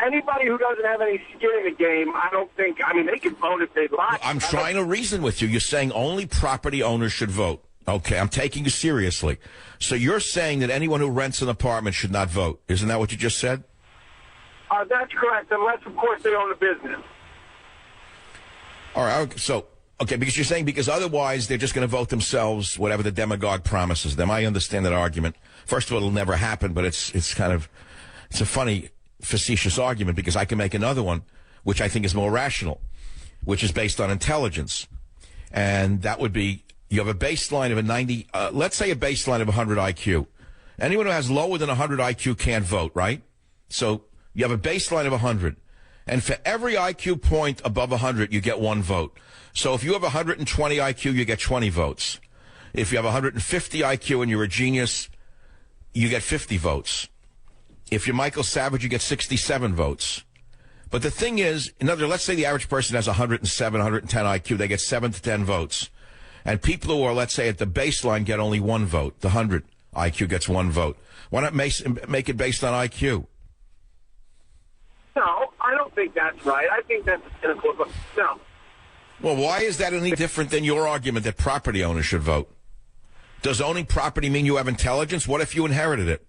S3: Anybody who doesn't have any skin in the game, I don't think, they can vote if they'd like.
S1: I'm trying to reason with you. You're saying only property owners should vote. Okay, I'm taking you seriously. So you're saying that anyone who rents an apartment should not vote. Isn't that what you just said?
S3: That's correct, unless, of course, they own a business.
S1: All right, so, because you're saying because otherwise they're just going to vote themselves, whatever the demagogue promises them. I understand that argument. First of all, it'll never happen, but it's a funny, facetious argument because I can make another one, which I think is more rational, which is based on intelligence. And that would be, you have a baseline of a 90, let's say a baseline of 100 IQ. Anyone who has lower than 100 IQ can't vote, right? So you have a baseline of 100. And for every IQ point above 100, you get 1 vote. So if you have 120 IQ, you get 20 votes. If you have 150 IQ and you're a genius, you get 50 votes. If you're Michael Savage, you get 67 votes. But the thing is, let's say the average person has 107, 110 IQ. They get 7 to 10 votes. And people who are, let's say, at the baseline get only 1 vote. The 100 IQ gets 1 vote. Why not make it based on IQ?
S3: No, I don't think that's right. I think that's cynical. No.
S1: Well, why is that any different than your argument that property owners should vote? Does owning property mean you have intelligence? What if you inherited it?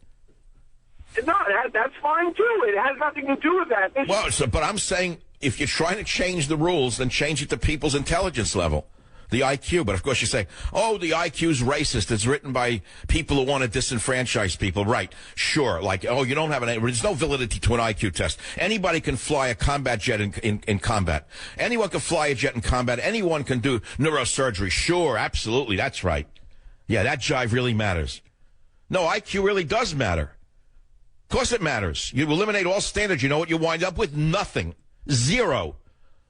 S3: No, that's fine, too. It has nothing to do with that.
S1: But I'm saying if you're trying to change the rules, then change it to people's intelligence level, the IQ. But, of course, you say, oh, the IQ's racist. It's written by people who want to disenfranchise people. Right, sure. Like, oh, you don't have there's no validity to an IQ test. Anybody can fly a combat jet in combat. Anyone can fly a jet in combat. Anyone can do neurosurgery. Sure, absolutely, that's right. Yeah, that jive really matters. No, IQ really does matter. Of course it matters. You eliminate all standards. You know what you wind up with? Nothing. Zero.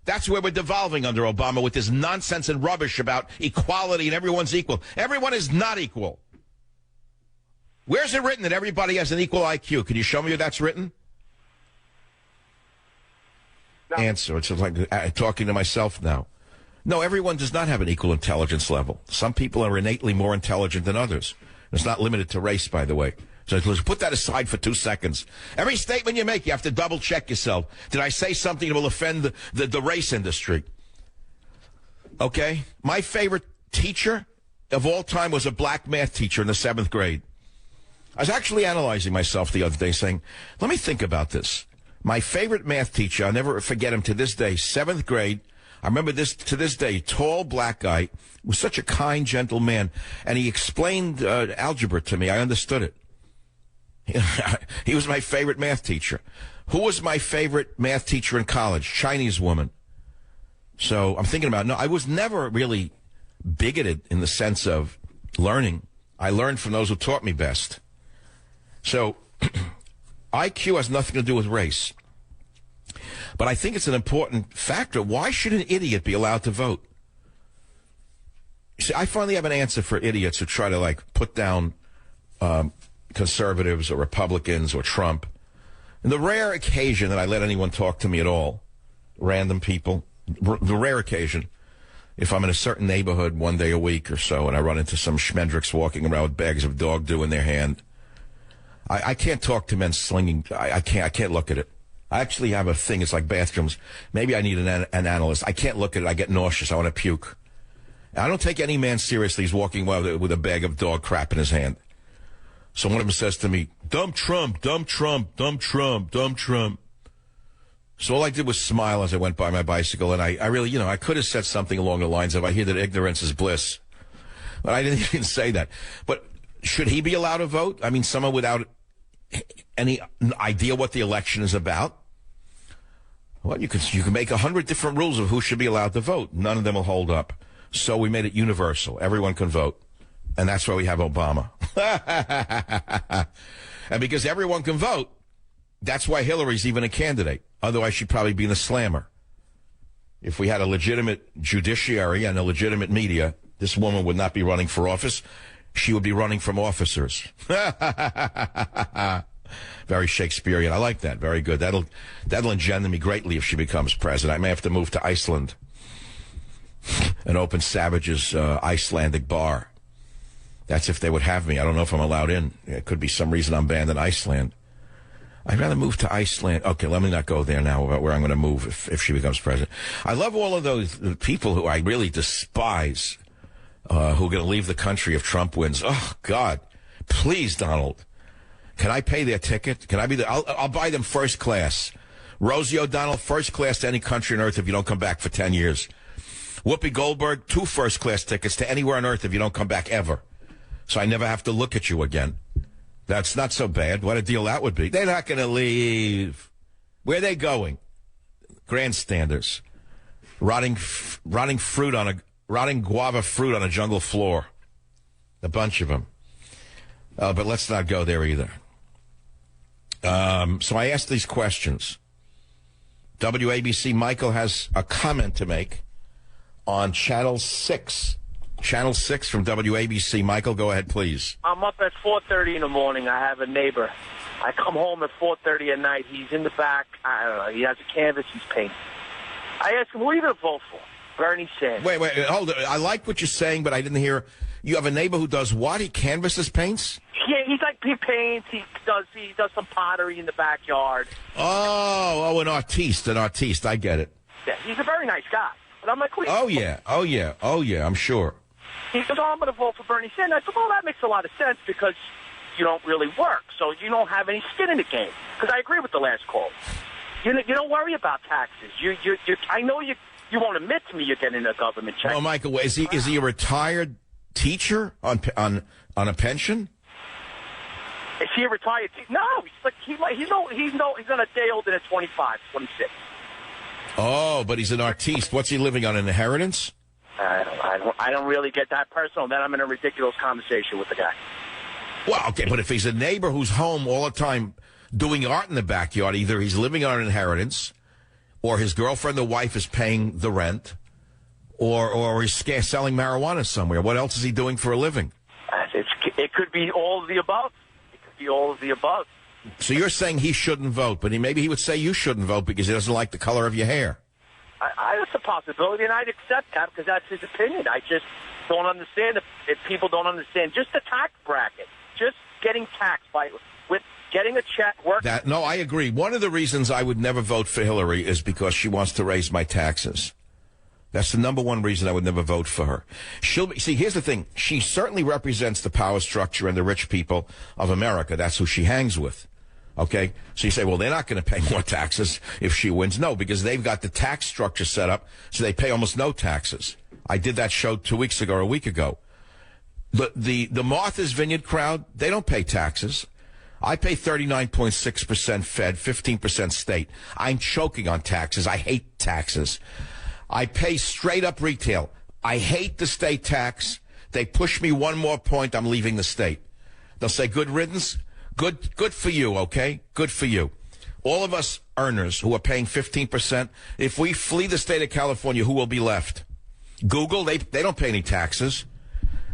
S1: That's where we're devolving under Obama with this nonsense and rubbish about equality and everyone's equal. Everyone is not equal. Where's it written that everybody has an equal IQ? Can you show me where that's written? No. Answer. It's like talking to myself now. No, everyone does not have an equal intelligence level. Some people are innately more intelligent than others. It's not limited to race, by the way. So let's put that aside for 2 seconds. Every statement you make, you have to double-check yourself. Did I say something that will offend the race industry? Okay? My favorite teacher of all time was a black math teacher in the 7th grade. I was actually analyzing myself the other day, saying, let me think about this. My favorite math teacher, I'll never forget him to this day, 7th grade. I remember this to this day, tall black guy, was such a kind, gentle man, and he explained algebra to me. I understood it. He was my favorite math teacher. Who was my favorite math teacher in college? Chinese woman. So I'm thinking about, no, I was never really bigoted in the sense of learning. I learned from those who taught me best. So IQ has nothing to do with race. But I think it's an important factor. Why should an idiot be allowed to vote? You see, I finally have an answer for idiots who try to, like, put down conservatives or Republicans or Trump. And the rare occasion that I let anyone talk to me at all, random people, the rare occasion, if I'm in a certain neighborhood one day a week or so and I run into some schmendricks walking around with bags of dog dew in their hand, I can't talk to men slinging. I can't look at it. I actually have a thing. It's like bathrooms. Maybe I need an analyst. I can't look at it. I get nauseous. I want to puke. I don't take any man seriously. He's walking with a bag of dog crap in his hand. So one of them says to me, dumb Trump, dumb Trump, dumb Trump, dumb Trump. So all I did was smile as I went by my bicycle, and I really, I could have said something along the lines of, I hear that ignorance is bliss. But I didn't even say that. But should he be allowed to vote? I mean, someone without any idea what the election is about? Well, you can make 100 different rules of who should be allowed to vote. None of them will hold up. So we made it universal. Everyone can vote. And that's why we have Obama. And because everyone can vote, that's why Hillary's even a candidate. Otherwise, she'd probably be in the slammer. If we had a legitimate judiciary and a legitimate media, this woman would not be running for office. She would be running from officers. Very Shakespearean. I like that. Very good. That'll engender me greatly if she becomes president. I may have to move to Iceland and open Savage's Icelandic bar. That's if they would have me. I don't know if I'm allowed in. It could be some reason I'm banned in Iceland. I'd rather move to Iceland. Okay, let me not go there now about where I'm going to move if she becomes president. I love all of those people who I really despise who are going to leave the country if Trump wins. Oh, God. Please, Donald. Can I pay their ticket? Can I be I'll buy them first class. Rosie O'Donnell, first class to any country on earth if you don't come back for 10 years. Whoopi Goldberg, 2 first class tickets to anywhere on earth if you don't come back ever. So I never have to look at you again. That's not so bad. What a deal that would be. They're not going to leave. Where are they going? Grandstanders. Rotting guava fruit on a jungle floor. A bunch of them. But let's not go there either. So I asked these questions. WABC Michael has a comment to make on Channel 6. Channel 6 from WABC. Michael, go ahead, please.
S4: I'm up at 4:30 in the morning. I have a neighbor. I come home at 4:30 at night. He's in the back. I don't know. He has a canvas. He's painting. I ask him, who are you going to vote for? Bernie Sanders.
S1: Wait, hold on. I like what you're saying, but I didn't hear. You have a neighbor who does what? He canvases paints?
S4: Yeah, he paints. He does some pottery in the backyard.
S1: Oh, an artiste. I get it.
S4: Yeah, he's a very nice guy. But I'm like,
S1: Oh yeah. I'm sure.
S4: He goes, I'm going to vote for Bernie Sanders. I said, well, that makes a lot of sense because you don't really work, so you don't have any skin in the game. Because I agree with the last call. You don't worry about taxes. I know you won't admit to me you're getting a government check.
S1: Oh, Michael, is he a retired teacher on a pension?
S4: Is he a retired teacher? No, he's on a day older than 25, 26.
S1: Oh, but he's an artiste. What's he living on, an inheritance?
S4: I don't really get that personal. Then I'm in a ridiculous conversation with the guy.
S1: Well, okay, but if he's a neighbor who's home all the time doing art in the backyard, either he's living on an inheritance, or his girlfriend or wife is paying the rent, or he's selling marijuana somewhere. What else is he doing for a living?
S4: It could be all of the above.
S1: So you're saying he shouldn't vote, but maybe he would say you shouldn't vote because he doesn't like the color of your hair.
S4: That's a possibility, and I'd accept that because that's his opinion. I just don't understand if people don't understand just the tax bracket, just getting taxed with getting a check. No, I
S1: agree. One of the reasons I would never vote for Hillary is because she wants to raise my taxes. That's the number one reason I would never vote for her. Here's the thing. She certainly represents the power structure and the rich people of America. That's who she hangs with. Okay? So you say, well, they're not going to pay more taxes if she wins. No, because they've got the tax structure set up so they pay almost no taxes. I did that show 2 weeks ago or a week ago. The Martha's Vineyard crowd, they don't pay taxes. I pay 39.6% Fed, 15% state. I'm choking on taxes. I hate taxes. I pay straight up retail. I hate the state tax. They push me one more point, I'm leaving the state. They'll say, good riddance. Good for you, okay? Good for you. All of us earners who are paying 15%, if we flee the state of California, who will be left? Google, they don't pay any taxes.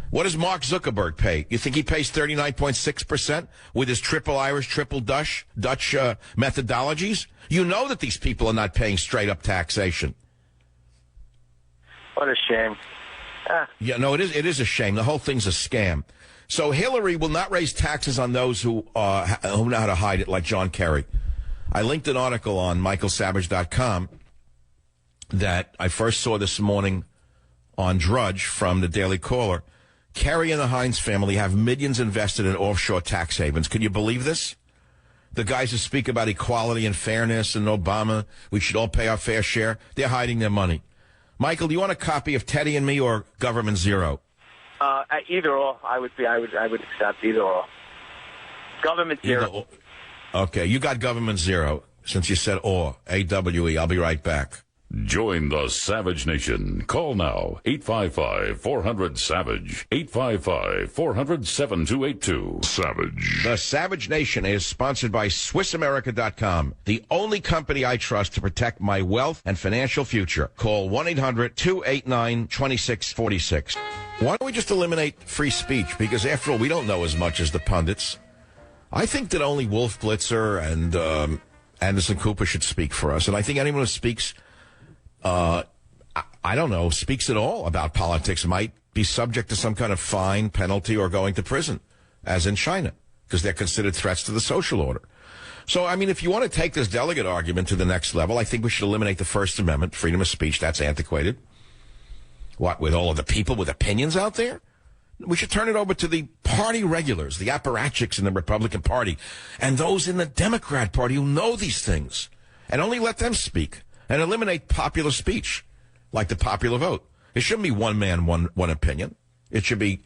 S1: What does Mark Zuckerberg pay? You think he pays 39.6% with his triple Irish, triple Dutch methodologies? You know that these people are not paying straight up taxation.
S4: What a shame.
S1: Yeah, no, it is a shame. The whole thing's a scam. So Hillary will not raise taxes on those who know how to hide it, like John Kerry. I linked an article on michaelsavage.com that I first saw this morning on Drudge from the Daily Caller. Kerry and the Hines family have millions invested in offshore tax havens. Can you believe this? The guys who speak about equality and fairness and Obama, we should all pay our fair share, they're hiding their money. Michael, do you want a copy of Teddy and Me or Government Zero?
S4: Either or. I would accept either or. Government Zero.
S1: Okay, you got Government Zero since you said or. AWE. I'll be right back.
S2: Join the Savage Nation. Call now. 855-400-SAVAGE. 855-400-7282. Savage.
S1: The Savage Nation is sponsored by SwissAmerica.com, the only company I trust to protect my wealth and financial future. Call 1-800-289-2646. Why don't we just eliminate free speech? Because after all, we don't know as much as the pundits. I think that only Wolf Blitzer and Anderson Cooper should speak for us. And I think anyone who speaks, speaks at all about politics might be subject to some kind of fine, penalty, or going to prison, as in China, because they're considered threats to the social order. So, I mean, if you want to take this delegate argument to the next level, I think we should eliminate the First Amendment, freedom of speech. That's antiquated. What, with all of the people with opinions out there? We should turn it over to the party regulars, the apparatchiks in the Republican Party, and those in the Democrat Party who know these things, and only let them speak, and eliminate popular speech, like the popular vote. It shouldn't be one man, one opinion. It should be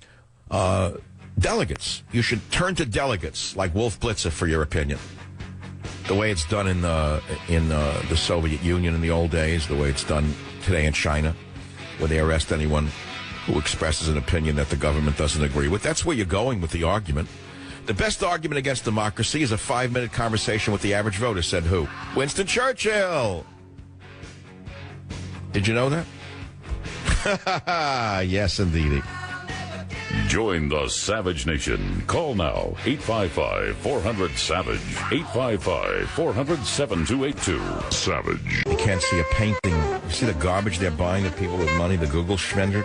S1: delegates. You should turn to delegates, like Wolf Blitzer, for your opinion. The way it's done in the Soviet Union in the old days, the way it's done today in China, where they arrest anyone who expresses an opinion that the government doesn't agree with. That's where you're going with the argument. The best argument against democracy is a 5-minute conversation with the average voter, said who? Winston Churchill. Did you know that? Yes, indeedy.
S2: Join the Savage Nation. Call now, 855-400-SAVAGE, 855-400-7282. Savage.
S1: You can't see a painting. You see the garbage they're buying, the people with money, the Google schmenders?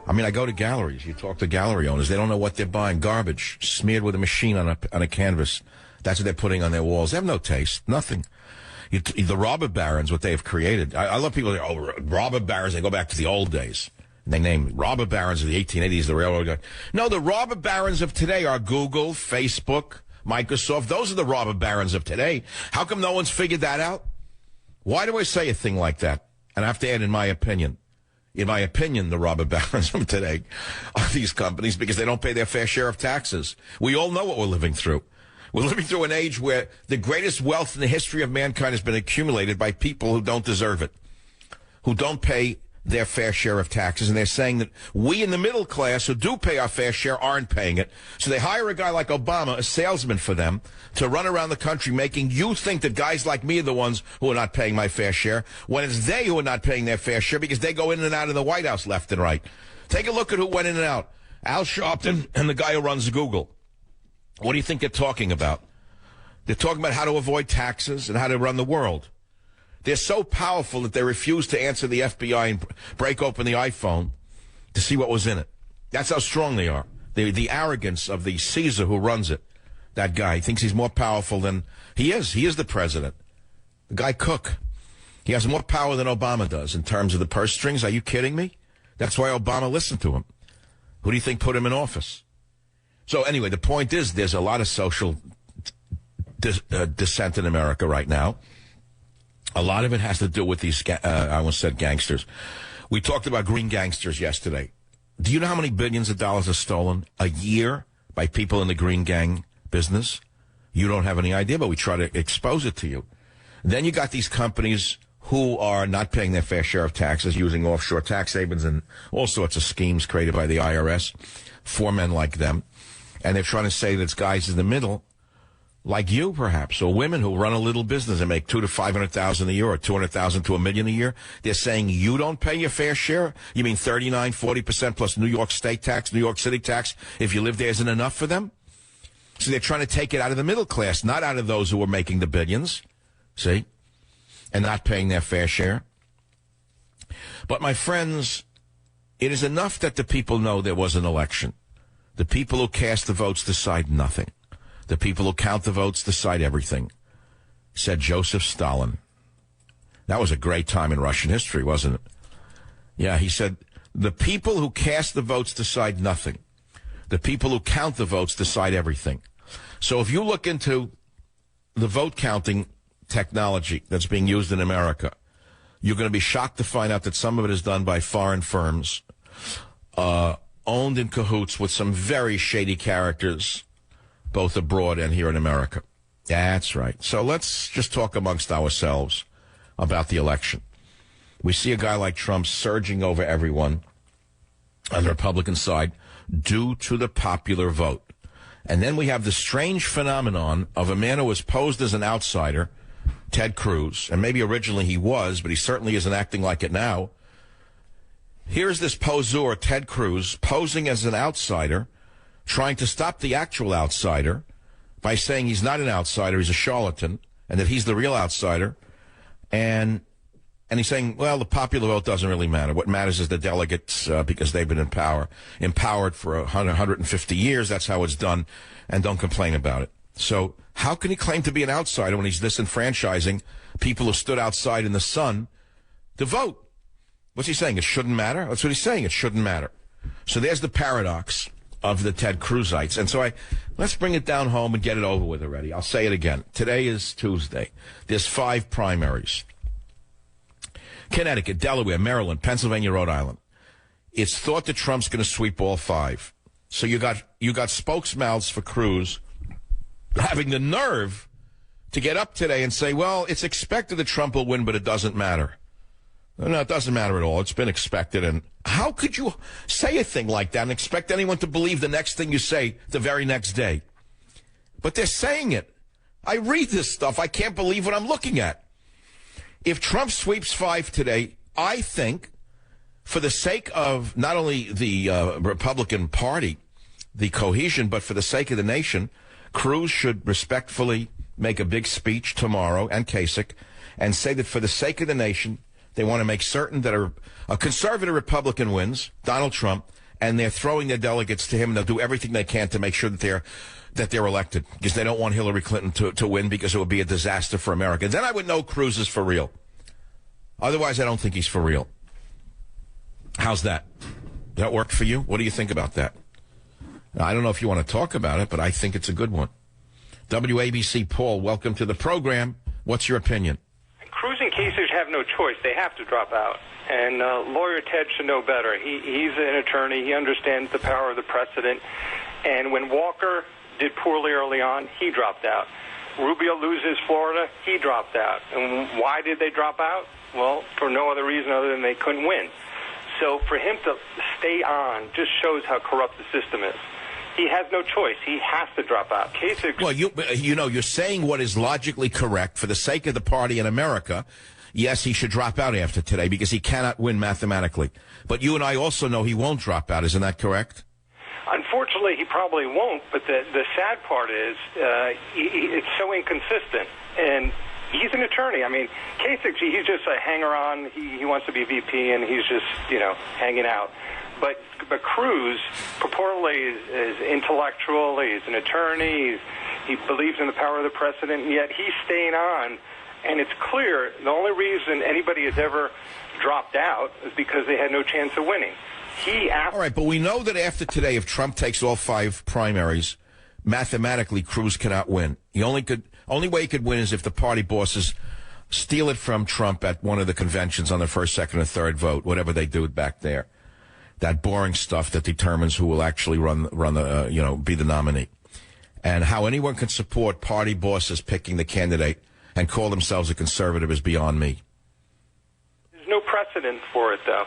S1: I mean, I go to galleries. You talk to gallery owners. They don't know what they're buying. Garbage smeared with a machine on a canvas. That's what they're putting on their walls. They have no taste. Nothing. The robber barons, what they have created. I love people that, robber barons, they go back to the old days. They name robber barons of the 1880s, the railroad guy. No, the robber barons of today are Google, Facebook, Microsoft. Those are the robber barons of today. How come no one's figured that out? Why do I say a thing like that? And I have to add, in my opinion. In my opinion, the robber barons of today are these companies because they don't pay their fair share of taxes. We all know what we're living through. We're living through an age where the greatest wealth in the history of mankind has been accumulated by people who don't deserve it, who don't pay their fair share of taxes. And they're saying that we in the middle class who do pay our fair share aren't paying it. So they hire a guy like Obama, a salesman for them, to run around the country making you think that guys like me are the ones who are not paying my fair share, when it's they who are not paying their fair share because they go in and out of the White House left and right. Take a look at who went in and out. Al Sharpton and the guy who runs Google. What do you think they're talking about? They're talking about how to avoid taxes and how to run the world. They're so powerful that they refuse to answer the FBI and break open the iPhone to see what was in it. That's how strong they are. The arrogance of the Caesar who runs it. That guy thinks he's more powerful than he is. He is the president. The guy Cook. He has more power than Obama does in terms of the purse strings. Are you kidding me? That's why Obama listened to him. Who do you think put him in office? So anyway, the point is there's a lot of social dissent in America right now. A lot of it has to do with these, I almost said gangsters. We talked about green gangsters yesterday. Do you know how many billions of dollars are stolen a year by people in the green gang business? You don't have any idea, but we try to expose it to you. Then you got these companies who are not paying their fair share of taxes, using offshore tax havens and all sorts of schemes created by the IRS for men like them. And they're trying to say that it's guys in the middle, like you, perhaps, or women who run a little business and make $200,000 to $500,000 a year or $200,000 to $1 million a year. They're saying you don't pay your fair share. You mean 39-40% plus New York state tax, New York City tax, if you live there isn't enough for them? So they're trying to take it out of the middle class, not out of those who are making the billions, see, and not paying their fair share. But, my friends, it is enough that the people know there was an election. The people who cast the votes decide nothing. The people who count the votes decide everything, said Joseph Stalin. That was a great time in Russian history, wasn't it? Yeah, he said, the people who cast the votes decide nothing. The people who count the votes decide everything. So if you look into the vote counting technology that's being used in America, you're going to be shocked to find out that some of it is done by foreign firms, owned in cahoots with some very shady characters, both abroad and here in America. That's right. So let's just talk amongst ourselves about the election. We see a guy like Trump surging over everyone on the Republican side due to the popular vote. And then we have the strange phenomenon of a man who was posed as an outsider, Ted Cruz, and maybe originally he was, but he certainly isn't acting like it now. Here's this poseur, Ted Cruz, posing as an outsider, trying to stop the actual outsider by saying he's not an outsider, he's a charlatan, and that he's the real outsider. And he's saying, well, the popular vote doesn't really matter. What matters is the delegates, because they've been empowered for 150 years. That's how it's done, and don't complain about it. So how can he claim to be an outsider when he's disenfranchising people who stood outside in the sun to vote? What's he saying? It shouldn't matter? That's what he's saying. It shouldn't matter. So there's the paradox of the Ted Cruzites. And so let's bring it down home and get it over with already. I'll say it again. Today is Tuesday. There's 5 primaries. Connecticut, Delaware, Maryland, Pennsylvania, Rhode Island. It's thought that Trump's going to sweep all 5. So you got spokesmouths for Cruz having the nerve to get up today and say, well, it's expected that Trump will win, but it doesn't matter. No, it doesn't matter at all. It's been expected. And how could you say a thing like that and expect anyone to believe the next thing you say the very next day? But they're saying it. I read this stuff. I can't believe what I'm looking at. If Trump sweeps 5 today, I think for the sake of not only the Republican Party, the cohesion, but for the sake of the nation, Cruz should respectfully make a big speech tomorrow, and Kasich, and say that for the sake of the nation, they want to make certain that a conservative Republican wins, Donald Trump, and they're throwing their delegates to him, and they'll do everything they can to make sure that they're elected, because they don't want Hillary Clinton to win, because it would be a disaster for America. Then I would know Cruz is for real. Otherwise, I don't think he's for real. How's that? Does that work for you? What do you think about that? Now, I don't know if you want to talk about it, but I think it's a good one. WABC Paul, welcome to the program. What's your opinion?
S5: Cruz and Kasich have no choice. They have to drop out. And lawyer Ted should know better. He's an attorney. He understands the power of the precedent. And when Walker did poorly early on, he dropped out. Rubio loses Florida, he dropped out. And why did they drop out? Well, for no other reason other than they couldn't win. So for him to stay on just shows how corrupt the system is. He has no choice. He has to drop out. Kasich.
S1: Well, you're saying what is logically correct for the sake of the party in America. Yes, he should drop out after today because he cannot win mathematically. But you and I also know he won't drop out. Isn't that correct?
S5: Unfortunately, he probably won't. But the sad part is it's so inconsistent. And he's an attorney. I mean, Kasich, he's just a hanger-on. He wants to be VP, and he's just, hanging out. But Cruz purportedly is intellectual. He's an attorney. He believes in the power of the precedent, and yet he's staying on. And it's clear the only reason anybody has ever dropped out is because they had no chance of winning. All right, but we know that after today, if Trump takes all 5 primaries, mathematically Cruz cannot win. The only way he could win is if the party bosses steal it from Trump at one of the conventions on the first, second, or third vote, whatever they do back there. That boring stuff that determines who will actually be the nominee. And how anyone can support party bosses picking the candidate and call themselves a conservative is beyond me. There's no precedent for it, though.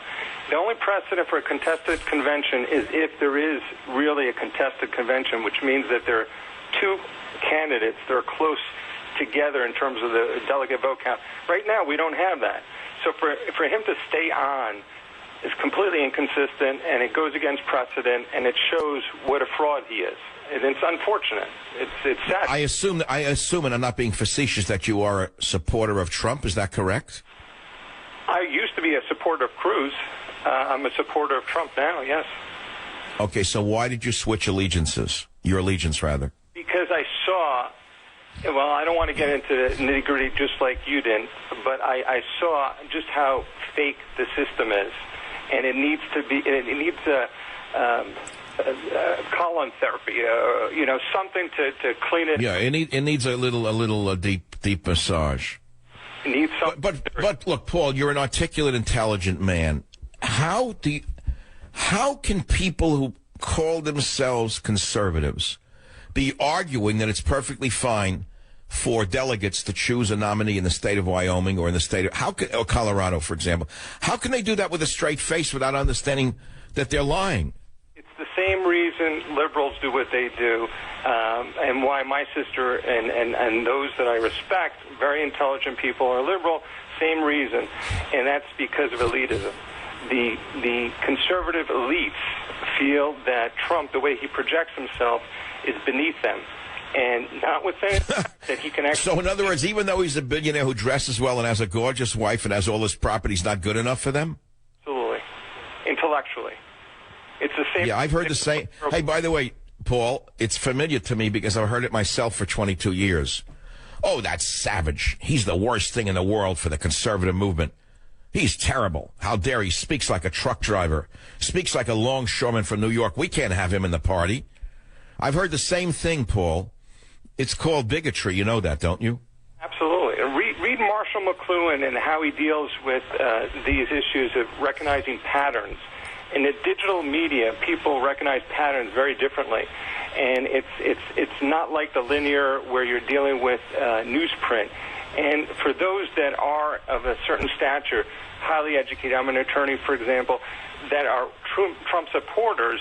S5: The only precedent for a contested convention is if there is really a contested convention, which means that there are 2 candidates that are close together in terms of the delegate vote count. Right now, we don't have that. So for him to stay on is completely inconsistent, and it goes against precedent, and it shows what a fraud he is. And it's unfortunate. It's sad.
S1: I assume, and I'm not being facetious, that you are a supporter of Trump. Is that correct?
S5: I used to be a supporter of Cruz. I'm a supporter of Trump now, yes.
S1: Okay, so why did you switch allegiances? Your allegiance, rather.
S5: Because I saw, well, I don't want to get into the nitty-gritty just like you did, but I saw just how fake the system is. And it needs colon therapy, something to clean it.
S1: Yeah, it needs a little deep massage.
S5: It needs something.
S1: But look, Paul, you're an articulate, intelligent man. How can people who call themselves conservatives be arguing that it's perfectly fine for delegates to choose a nominee in the state of Wyoming or in the state of or Colorado, for example? How can they do that with a straight face without understanding that they're lying?
S5: It's the same reason liberals do what they do, and why my sister and those that I respect, very intelligent people, are liberal. Same reason, and that's because of elitism. The conservative elites feel that Trump, the way he projects himself, is beneath them. And notwithstanding that he can actually...
S1: So in other words, even though he's a billionaire who dresses well and has a gorgeous wife and has all this property, he's not good enough for them?
S5: Absolutely. Intellectually. It's the same...
S1: Yeah, I've heard the same... Hey, by the way, Paul, it's familiar to me because I've heard it myself for 22 years. Oh, that's savage. He's the worst thing in the world for the conservative movement. He's terrible. How dare he? Speaks like a truck driver. Speaks like a longshoreman from New York. We can't have him in the party. I've heard the same thing, Paul. It's called bigotry. You know that, don't you?
S5: Absolutely. Read Marshall McLuhan and how he deals with these issues of recognizing patterns. In the digital media, people recognize patterns very differently. And it's not like the linear where you're dealing with newsprint. And for those that are of a certain stature, highly educated, I'm an attorney, for example, that are Trump supporters,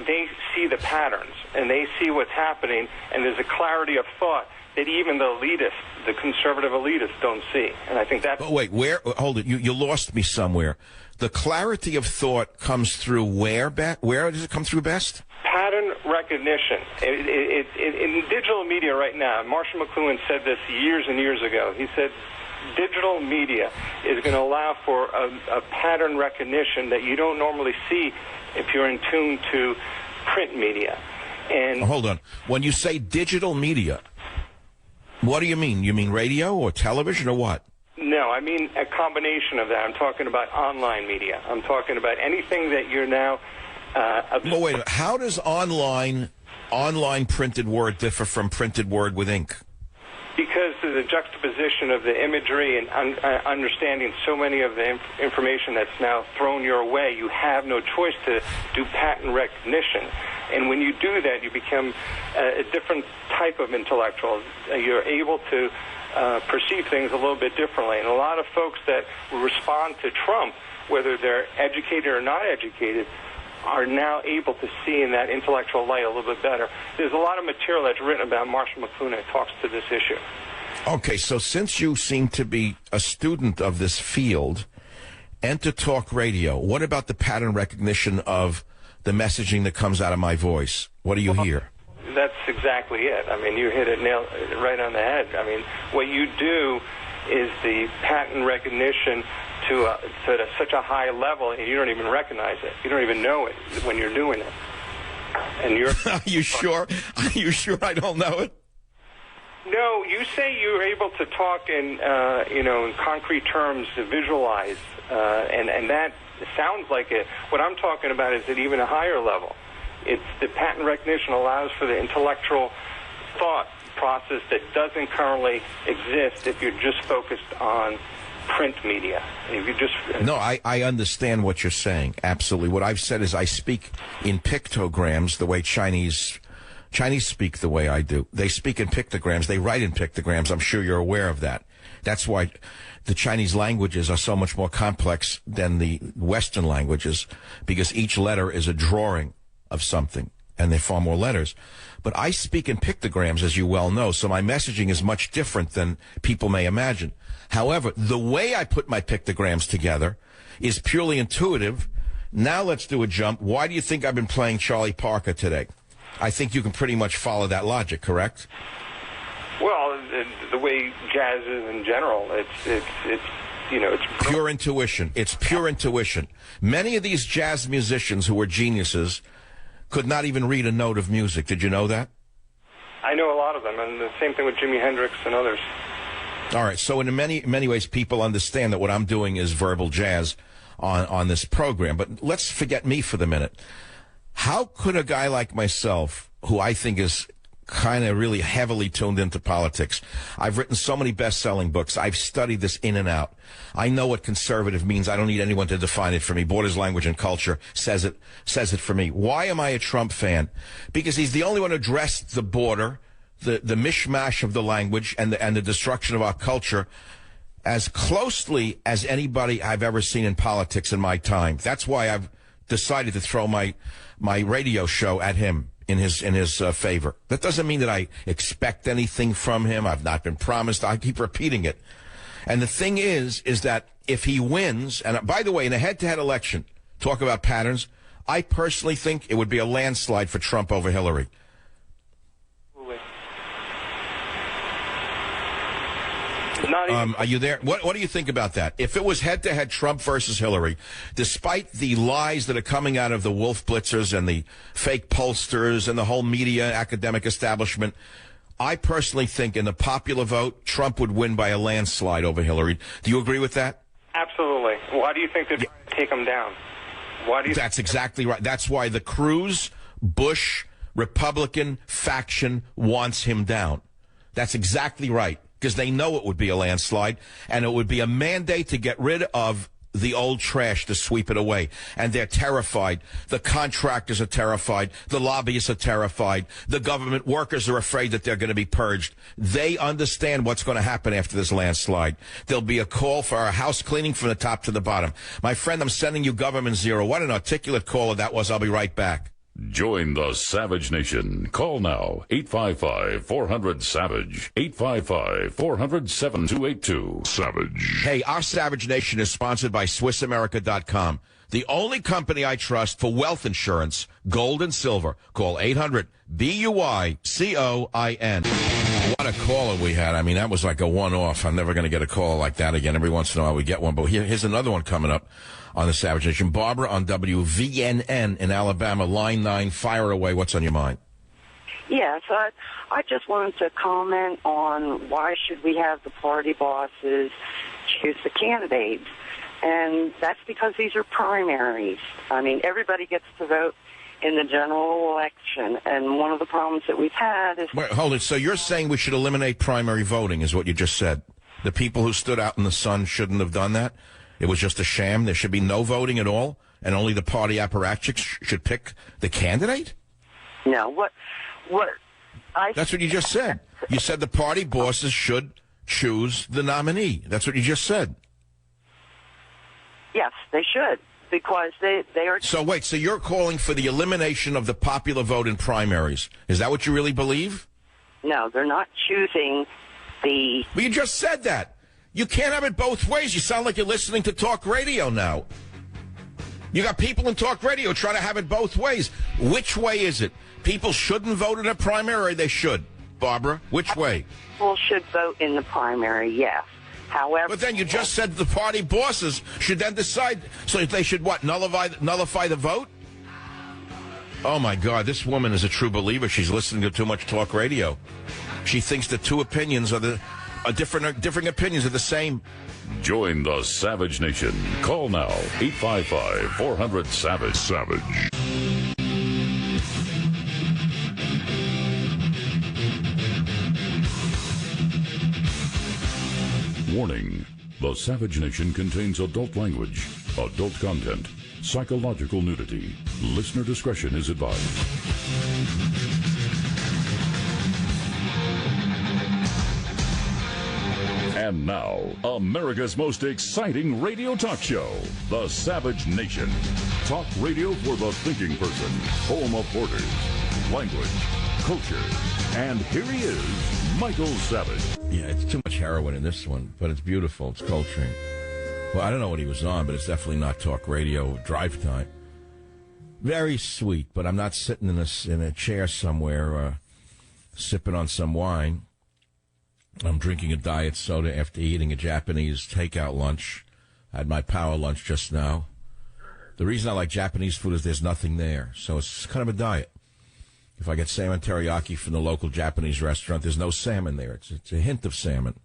S5: they see the patterns and they see what's happening, and there's a clarity of thought that even the elitists, the conservative elitists, don't see. And I think that's...
S1: But wait, where? Hold it. You lost me somewhere. The clarity of thought comes through where? Where does it come through best?
S5: Pattern recognition. In digital media right now, Marshall McLuhan said this years and years ago. He said digital media is going to allow for a pattern recognition that you don't normally see if you're in tune to print media. And
S1: hold on. When you say digital media, what do you mean? You mean radio or television or what?
S5: No, I mean a combination of that. I'm talking about online media. I'm talking about anything that you're now...
S1: Well, wait a minute. How does online printed word differ from printed word with ink?
S5: Because of the juxtaposition of the imagery and understanding so many of the information that's now thrown your way, you have no choice to do pattern recognition. And when you do that, you become a different type of intellectual. You're able to perceive things a little bit differently. And a lot of folks that respond to Trump, whether they're educated or not educated, are now able to see in that intellectual light a little bit better. There's a lot of material that's written about Marshall McLuhan that talks to this issue.
S1: Okay, so since you seem to be a student of this field, Enter Talk Radio, what about the pattern recognition of the messaging that comes out of my voice? What do you hear?
S5: That's exactly it. I mean, you hit it right on the head. I mean, what you do is the pattern recognition to such a high level, and you don't even recognize it. You don't even know it when you're doing it. And you're...
S1: Are you sure? Are you sure I don't know it?
S5: No, you say you're able to talk in, in concrete terms, to visualize, and that sounds like it. What I'm talking about is at even a higher level. It's the pattern recognition allows for the intellectual thought process that doesn't currently exist if you're just focused on print media. If you just
S1: No, I understand what you're saying. Absolutely. What I've said is I speak in pictograms the way Chinese speak the way I do. They speak in pictograms. They write in pictograms. I'm sure you're aware of that. That's why the Chinese languages are so much more complex than the Western languages, because each letter is a drawing of something, and they're far more letters. But I speak in pictograms, as you well know, so my messaging is much different than people may imagine. However, the way I put my pictograms together is purely intuitive. Now let's do a jump. Why do you think I've been playing Charlie Parker today? I think you can pretty much follow that logic, correct?
S5: Well, the way jazz is in general, it's
S1: pure intuition. It's pure intuition. Many of these jazz musicians who were geniuses could not even read a note of music. Did you know that?
S5: I know a lot of them, and the same thing with Jimi Hendrix and others.
S1: All right, so in many ways, people understand that what I'm doing is verbal jazz on this program. But let's forget me for the minute. How could a guy like myself, who I think is kind of really heavily tuned into politics, I've written so many best-selling books, I've studied this in and out, I know what conservative means, I don't need anyone to define it for me. Borders, Language, and Culture says it for me. Why am I a Trump fan? Because he's the only one who addressed the border, the mishmash of the language, and the destruction of our culture as closely as anybody I've ever seen in politics in my time. That's why I've decided to throw my radio show at him in his favor. That doesn't mean that I expect anything from him. I've not been promised. I keep repeating it. And the thing is that if he wins, and by the way, in a head-to-head election, talk about patterns, I personally think it would be a landslide for Trump over Hillary. Are you there? What do you think about that? If it was head-to-head Trump versus Hillary, despite the lies that are coming out of the Wolf Blitzers and the fake pollsters and the whole media academic establishment, I personally think in the popular vote, Trump would win by a landslide over Hillary. Do you agree with that?
S5: Absolutely. Why do you think they're trying to take him down?
S1: That's exactly right. That's why the Cruz, Bush, Republican faction wants him down. That's exactly right. Because they know it would be a landslide, and it would be a mandate to get rid of the old trash to sweep it away. And they're terrified. The contractors are terrified. The lobbyists are terrified. The government workers are afraid that they're going to be purged. They understand what's going to happen after this landslide. There'll be a call for our house cleaning from the top to the bottom. My friend, I'm sending you Government Zero. What an articulate caller that was. I'll be right back.
S2: Join the Savage Nation. Call now, 855-400-SAVAGE, 855-400-7282. Savage.
S1: Hey, our Savage Nation is sponsored by SwissAmerica.com, the only company I trust for wealth insurance, gold and silver. Call 800-BUYCOIN. What a caller we had. I mean, that was like a one-off. I'm never going to get a call like that again. Every once in a while we get one. But here's another one coming up on the Savage Nation. Barbara on WVNN in Alabama, line 9. Fire away. What's on your mind?
S6: Yes, I just wanted to comment on why should we have the party bosses choose the candidates. And that's because these are primaries. I mean, everybody gets to vote in the general election. And one of the problems that we've had is...
S1: Wait, hold it. So you're saying we should eliminate primary voting is what you just said. The people who stood out in the sun shouldn't have done that? It was just a sham? There should be no voting at all? And only the party apparatchiks should pick the candidate?
S6: No,
S1: That's what you just said. You said the party bosses should choose the nominee. That's what you just said.
S6: Yes, they should, because they are...
S1: So wait, so you're calling for the elimination of the popular vote in primaries. Is that what you really believe?
S6: No, they're not choosing the...
S1: Well, you just said that. You can't have it both ways. You sound like you're listening to talk radio now. You got people in talk radio trying to have it both ways. Which way is it? People shouldn't vote in a primary, or they should? Barbara, which way?
S6: People should vote in the primary, yes. However...
S1: But then you just said the party bosses should then decide. So they should what, nullify the vote? Oh, my God, this woman is a true believer. She's listening to too much talk radio. She thinks the two opinions are differing opinions are the same.
S2: Join the Savage Nation. Call now, 855-400-SAVAGE. Savage. Warning. The Savage Nation contains adult language, adult content, psychological nudity. Listener discretion is advised. And now, America's most exciting radio talk show, The Savage Nation. Talk radio for the thinking person, home of borders, language, culture. And here he is, Michael Savage.
S1: Yeah, it's too much heroin in this one, but it's beautiful. It's Coltrane. Well, I don't know what he was on, but it's definitely not talk radio drive time. Very sweet, but I'm not sitting in a chair somewhere sipping on some wine. I'm drinking a diet soda after eating a Japanese takeout lunch. I had my power lunch just now. The reason I like Japanese food is there's nothing there, so it's kind of a diet. If I get salmon teriyaki from the local Japanese restaurant, there's no salmon there. It's a hint of salmon.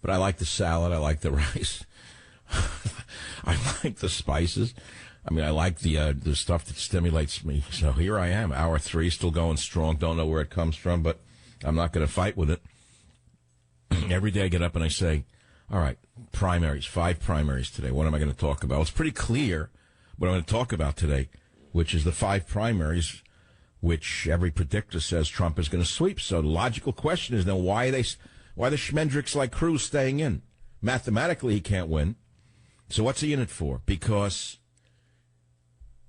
S1: But I like the salad. I like the rice. I like the spices. I mean, I like the stuff that stimulates me. So here I am, hour 3, still going strong. Don't know where it comes from, but I'm not going to fight with it. Every day I get up and I say, all right, primaries, 5 primaries today. What am I going to talk about? Well, it's pretty clear what I'm going to talk about today, which is the 5 primaries, which every predictor says Trump is going to sweep. So the logical question is then why the schmendricks like Cruz staying in? Mathematically, he can't win. So what's he in it for? Because,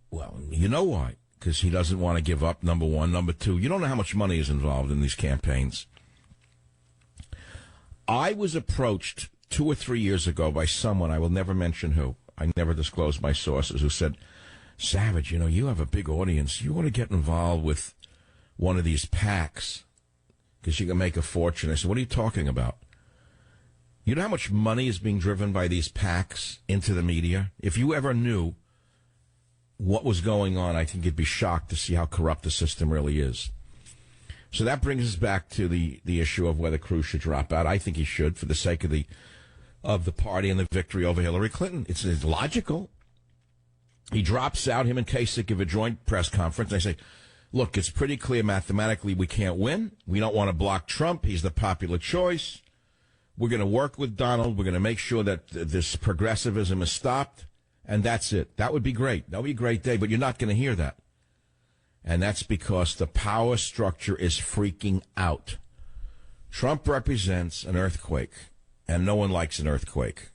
S1: well, you know why. Because he doesn't want to give up, number one. Number two, you don't know how much money is involved in these campaigns. I was approached 2 or 3 years ago by someone, I will never mention who, I never disclose my sources, who said, Savage, you have a big audience. You want to get involved with one of these PACs because you can make a fortune. I said, what are you talking about? You know how much money is being driven by these PACs into the media? If you ever knew what was going on, I think you'd be shocked to see how corrupt the system really is. So that brings us back to the issue of whether Cruz should drop out. I think he should for the sake of the party and the victory over Hillary Clinton. It's logical. He drops out. Him and Kasich give a joint press conference. They say, look, it's pretty clear mathematically we can't win. We don't want to block Trump. He's the popular choice. We're going to work with Donald. We're going to make sure that this progressivism is stopped, and that's it. That would be great. That would be a great day, but you're not going to hear that. And that's because the power structure is freaking out. Trump represents an earthquake, and no one likes an earthquake.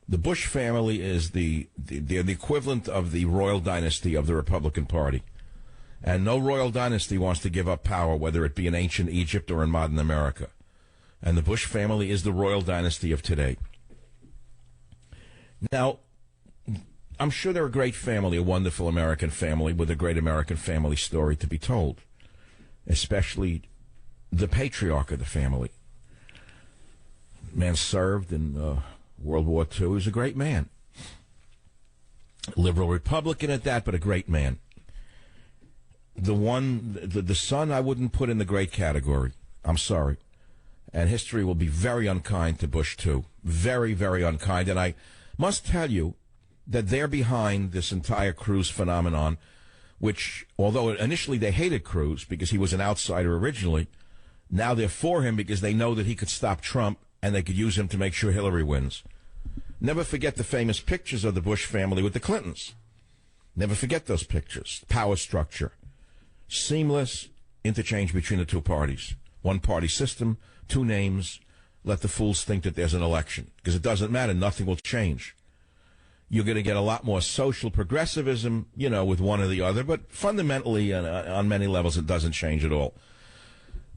S1: The Bush family is the equivalent of the royal dynasty of the Republican Party. And no royal dynasty wants to give up power, whether it be in ancient Egypt or in modern America. And the Bush family is the royal dynasty of today. Now, I'm sure they're a great family, a wonderful American family with a great American family story to be told, especially the patriarch of the family. Man served in World War II. He was a great man. Liberal Republican at that, but a great man. The son I wouldn't put in the great category. I'm sorry. And history will be very unkind to Bush, too. Very, very unkind. And I must tell you that they're behind this entire Cruz phenomenon, which, although initially they hated Cruz because he was an outsider originally, now they're for him because they know that he could stop Trump and they could use him to make sure Hillary wins. Never forget the famous pictures of the Bush family with the Clintons. Never forget those pictures. Power structure. Seamless interchange between the two parties. One party system, two names. Let the fools think that there's an election. Because it doesn't matter. Nothing will change. You're going to get a lot more social progressivism, with one or the other. But fundamentally, on many levels, it doesn't change at all.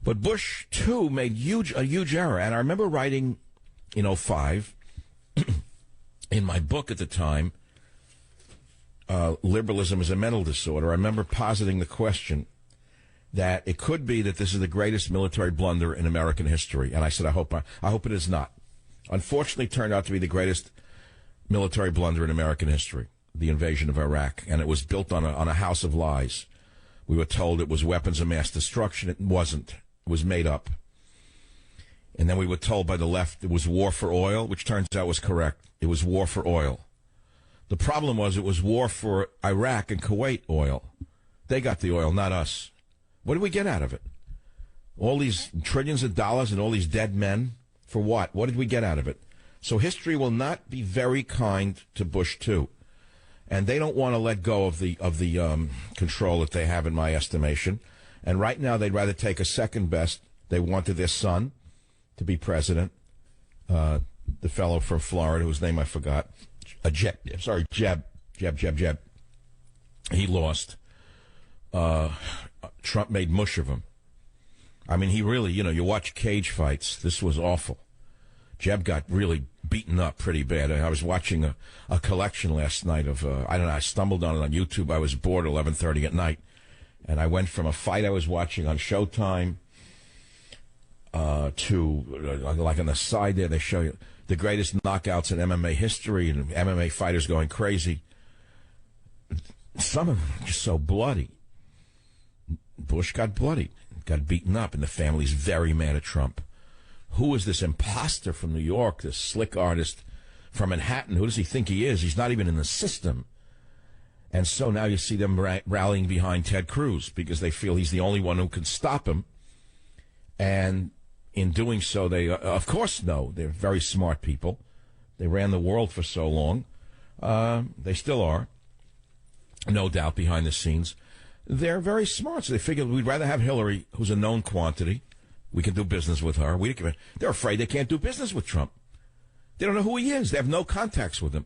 S1: But Bush, too, made a huge error. And I remember writing in 2005, in my book at the time, Liberalism is a Mental Disorder. I remember positing the question that it could be that this is the greatest military blunder in American history. And I said, I hope it is not. Unfortunately, it turned out to be the greatest military blunder in American history, the invasion of Iraq. And it was built on a house of lies. We were told it was weapons of mass destruction. It wasn't. It was made up. And then we were told by the left it was war for oil, which turns out was correct. It was war for oil. The problem was it was war for Iraq and Kuwait oil. They got the oil, not us. What did we get out of it? All these trillions of dollars and all these dead men? For what? What did we get out of it? So history will not be very kind to Bush, too. And they don't want to let go of the control that they have, in my estimation. And right now, they'd rather take a second best. They wanted their son to be president, the fellow from Florida, whose name I forgot. Jeb. He lost. Trump made mush of him. I mean, he really, you watch cage fights. This was awful. Jeb got really beaten up pretty bad. I was watching a collection last night of, I stumbled on it on YouTube. I was bored at 11:30 at night. And I went from a fight I was watching on Showtime to, like on the side there, they show you the greatest knockouts in MMA history and MMA fighters going crazy. Some of them just so bloody. Bush got bloody, got beaten up, and the family's very mad at Trump. Who is this imposter from New York, this slick artist from Manhattan? Who does he think he is? He's not even in the system. And so now you see them rallying behind Ted Cruz because they feel he's the only one who can stop him. And in doing so, they, of course, know they're very smart people. They ran the world for so long. They still are, no doubt, behind the scenes. They're very smart, so they figured we'd rather have Hillary, who's a known quantity. We can do business with her. They're afraid they can't do business with Trump. They don't know who he is. They have no contacts with him.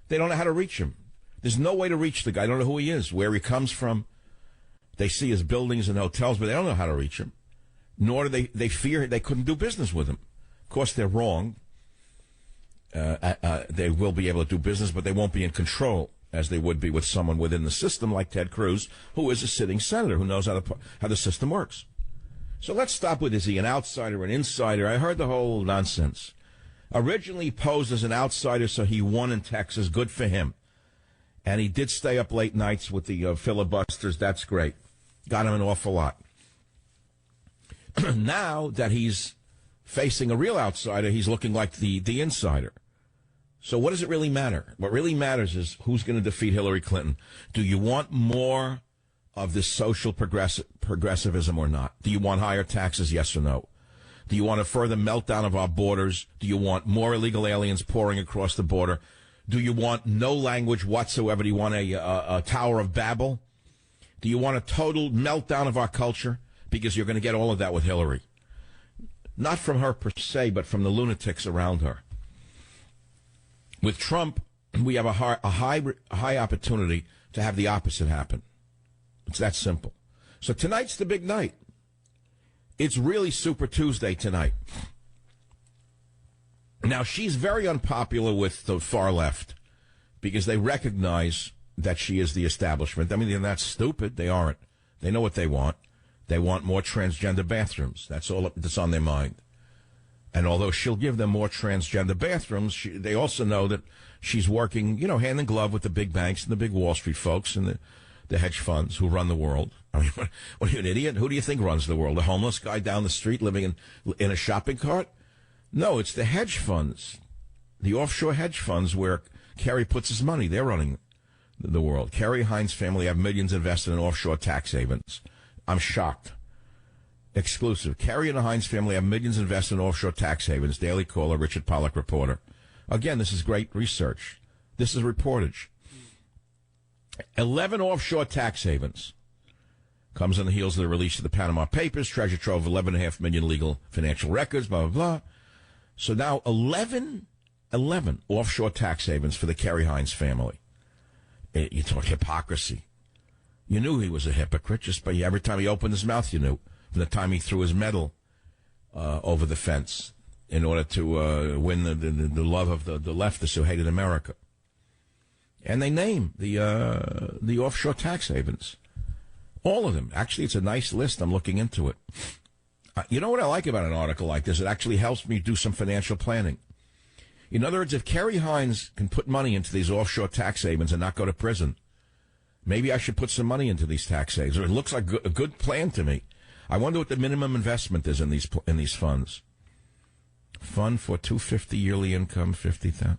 S1: They don't know how to reach him. There's no way to reach the guy. They don't know who he is, where he comes from. They see his buildings and hotels, but they don't know how to reach him. Nor do they fear they couldn't do business with him. Of course, they're wrong. They will be able to do business, but they won't be in control as they would be with someone within the system like Ted Cruz, who is a sitting senator who knows how the system works. So let's stop with, is he an outsider or an insider? I heard the whole nonsense. Originally posed as an outsider, so he won in Texas. Good for him. And he did stay up late nights with the filibusters. That's great. Got him an awful lot. Now that he's facing a real outsider, he's looking like the insider. So what does it really matter? What really matters is who's going to defeat Hillary Clinton. Do you want more of this social progressivism or not? Do you want higher taxes, yes or no? Do you want a further meltdown of our borders? Do you want more illegal aliens pouring across the border? Do you want no language whatsoever? Do you want a Tower of Babel? Do you want a total meltdown of our culture? Because you're going to get all of that with Hillary. Not from her per se, but from the lunatics around her. With Trump, we have a high opportunity to have the opposite happen. It's that simple. So tonight's the big night. It's really Super Tuesday tonight. Now, she's very unpopular with the far left because they recognize that she is the establishment. I mean, they're not stupid. They aren't. They know what they want. They want more transgender bathrooms. That's all that's on their mind. And although she'll give them more transgender bathrooms, they also know that she's working, hand in glove with the big banks and the big Wall Street folks and the hedge funds who run the world. I mean, what are you, an idiot? Who do you think runs the world? A homeless guy down the street living in a shopping cart? No, it's the hedge funds, the offshore hedge funds where Kerry puts his money. They're running the world. Kerry Hines family have millions invested in offshore tax havens. I'm shocked. Exclusive. Kerry and the Hines family have millions invested in offshore tax havens. Daily Caller, Richard Pollack reporter. Again, this is great research. This is reportage. 11 offshore tax havens. Comes on the heels of the release of the Panama Papers. Treasure trove of 11.5 million legal financial records, blah, blah, blah. So now 11 offshore tax havens for the Kerry Hines family. You talk hypocrisy. You knew he was a hypocrite just by every time he opened his mouth, you knew. From the time he threw his medal over the fence in order to win the love of the leftists who hated America. And they name the offshore tax havens. All of them. Actually, it's a nice list. I'm looking into it. You know what I like about an article like this? It actually helps me do some financial planning. In other words, if Kerry Hines can put money into these offshore tax havens and not go to prison, maybe I should put some money into these tax havens. It looks like a good plan to me. I wonder what the minimum investment is in these funds. Fund for $250 yearly income, $50,000,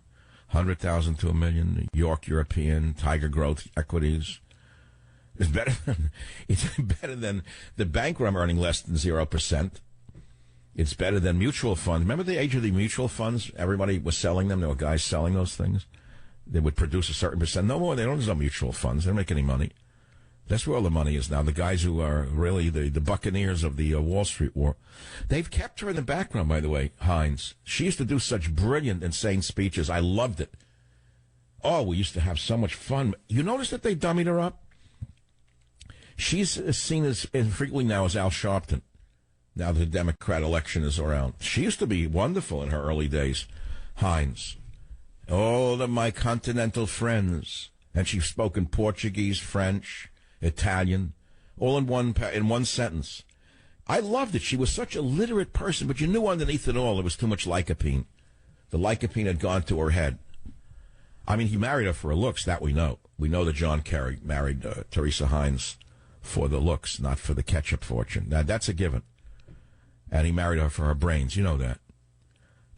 S1: $100,000 to $1 million. York European Tiger Growth Equities. It's better than the bank where I'm earning less than 0%. It's better than mutual funds. Remember the age of the mutual funds? Everybody was selling them. There were guys selling those things. They would produce a certain percent. No more. They don't have mutual funds. They don't make any money. That's where all the money is now. The guys who are really the buccaneers of the Wall Street war. They've kept her in the background, by the way, Hines. She used to do such brilliant, insane speeches. I loved it. Oh, we used to have so much fun. You notice that they dummied her up? She's seen as infrequently now as Al Sharpton, now the Democrat election is around. She used to be wonderful in her early days, Hines. All of my continental friends. And she spoke in Portuguese, French, Italian, all in one sentence. I loved it. She was such a literate person, but you knew underneath it all there was too much lycopene. The lycopene had gone to her head. I mean, he married her for her looks, that we know. We know that John Kerry married Teresa Hines for the looks, not for the ketchup fortune. Now, that's a given. And he married her for her brains. You know that.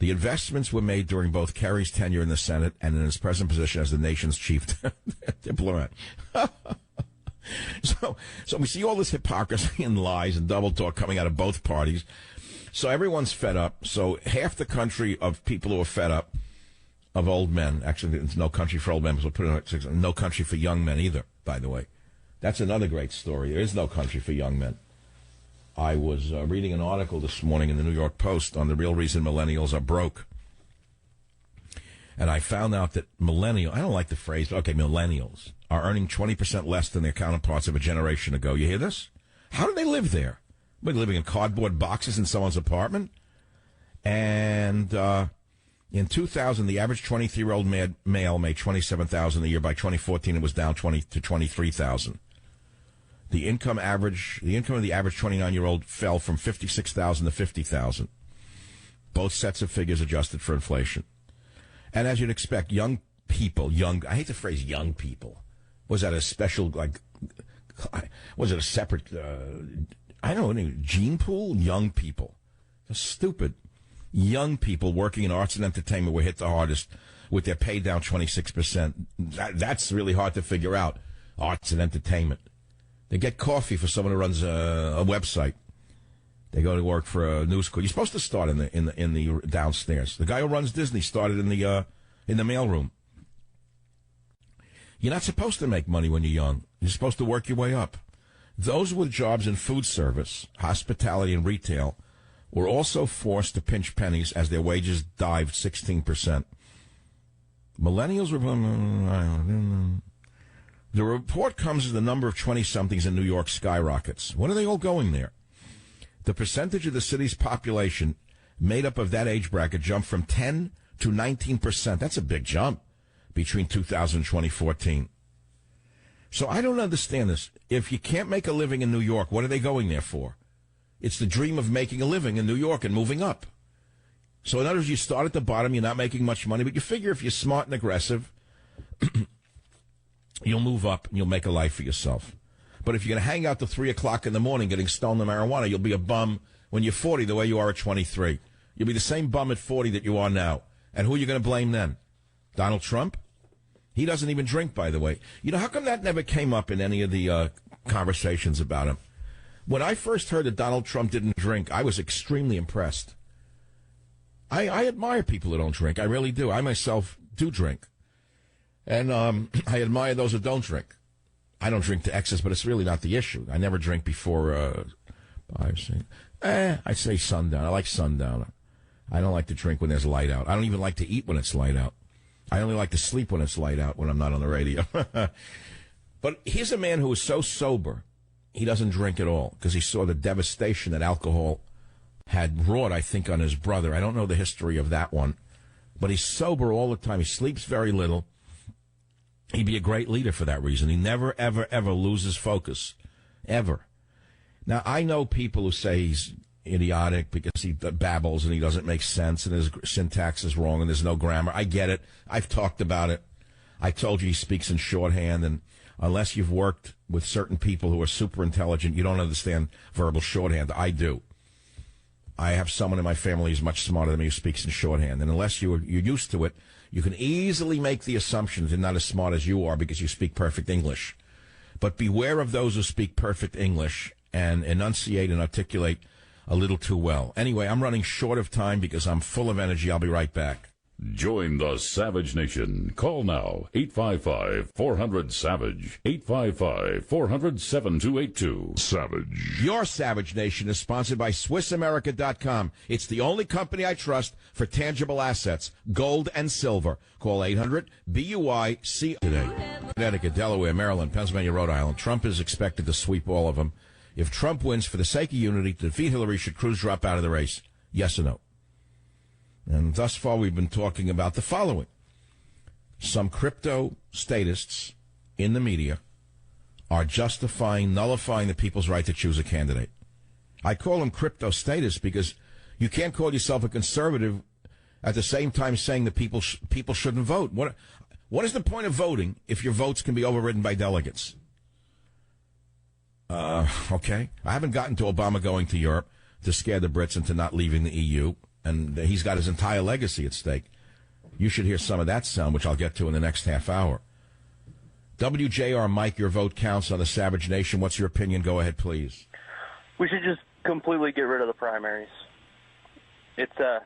S1: The investments were made during both Kerry's tenure in the Senate and in his present position as the nation's chief diplomat. So we see all this hypocrisy and lies and double talk coming out of both parties. So everyone's fed up. So half the country of people who are fed up of old men. Actually, it's no country for old men, so we'll put it no country for young men either, by the way. That's another great story. There is no country for young men. I was reading an article this morning in the New York Post on the real reason millennials are broke. And I found out that I don't like the phrase, but okay, millennials are earning 20% less than their counterparts of a generation ago. You hear this? How do they live there? They're living in cardboard boxes in someone's apartment. And in 2000, the average 23-year-old male made $27,000 a year. By 2014, it was down to $23,000. The income of the average 29-year-old fell from $56,000 to $50,000. Both sets of figures adjusted for inflation. And as you'd expect, young people, I hate the phrase young people. Was that a special, was it a separate, I don't know, gene pool? Young people. That's stupid. Young people working in arts and entertainment were hit the hardest with their pay down 26%. That's really hard to figure out. Arts and entertainment. They get coffee for someone who runs a website. They go to work for a news crew. You're supposed to start in the downstairs. The guy who runs Disney started in the mailroom. You're not supposed to make money when you're young. You're supposed to work your way up. Those with jobs in food service, hospitality, and retail were also forced to pinch pennies as their wages dived 16%. Millennials were... The report comes as the number of 20-somethings in New York skyrockets. When are they all going there? The percentage of the city's population made up of that age bracket jumped from 10 to 19%. That's a big jump between 2000 and 2014. So I don't understand this. If you can't make a living in New York, what are they going there for? It's the dream of making a living in New York and moving up. So in other words, you start at the bottom, you're not making much money, but you figure if you're smart and aggressive, you'll move up and you'll make a life for yourself. But if you're going to hang out till 3 o'clock in the morning getting stoned to marijuana, you'll be a bum when you're 40 the way you are at 23. You'll be the same bum at 40 that you are now. And who are you going to blame then? Donald Trump? He doesn't even drink, by the way. You know, how come that never came up in any of the conversations about him? When I first heard that Donald Trump didn't drink, I was extremely impressed. I admire people who don't drink. I really do. I myself do drink. And I admire those who don't drink. I don't drink to excess, but it's really not the issue. I never drink before, I'd say sundown. I like sundown. I don't like to drink when there's light out. I don't even like to eat when it's light out. I only like to sleep when it's light out, when I'm not on the radio. But here's a man who is so sober, he doesn't drink at all, because he saw the devastation that alcohol had wrought, I think, on his brother. I don't know the history of that one. But he's sober all the time. He sleeps very little. He'd be a great leader for that reason. He never, ever, ever loses focus. Ever. Now, I know people who say he's idiotic because he babbles and he doesn't make sense and his syntax is wrong and there's no grammar. I get it. I've talked about it. I told you he speaks in shorthand, and unless you've worked with certain people who are super intelligent, you don't understand verbal shorthand. I do. I have someone in my family who's much smarter than me who speaks in shorthand, and unless you're used to it, you can easily make the assumption that they're not as smart as you are because you speak perfect English. But beware of those who speak perfect English and enunciate and articulate a little too well. Anyway, I'm running short of time because I'm full of energy. I'll be right back.
S2: Join the Savage Nation. Call now, 855-400-SAVAGE, 855-400-7282. Savage.
S1: Your Savage Nation is sponsored by SwissAmerica.com. It's the only company I trust for tangible assets, gold and silver. Call 800-BUIC today. Connecticut, Delaware, Maryland, Pennsylvania, Rhode Island. Trump is expected to sweep all of them. If Trump wins, for the sake of unity, to defeat Hillary, should Cruz drop out of the race? Yes or no? And thus far, we've been talking about the following. Some crypto statists in the media are nullifying the people's right to choose a candidate. I call them crypto statists because you can't call yourself a conservative at the same time saying that people shouldn't vote. What is the point of voting if your votes can be overridden by delegates? Okay. I haven't gotten to Obama going to Europe to scare the Brits into not leaving the EU. And he's got his entire legacy at stake. You should hear some of that sound, which I'll get to in the next half hour. WJR, Mike, your vote counts on the Savage Nation. What's your opinion? Go ahead, please.
S7: We should just completely get rid of the primaries. It's a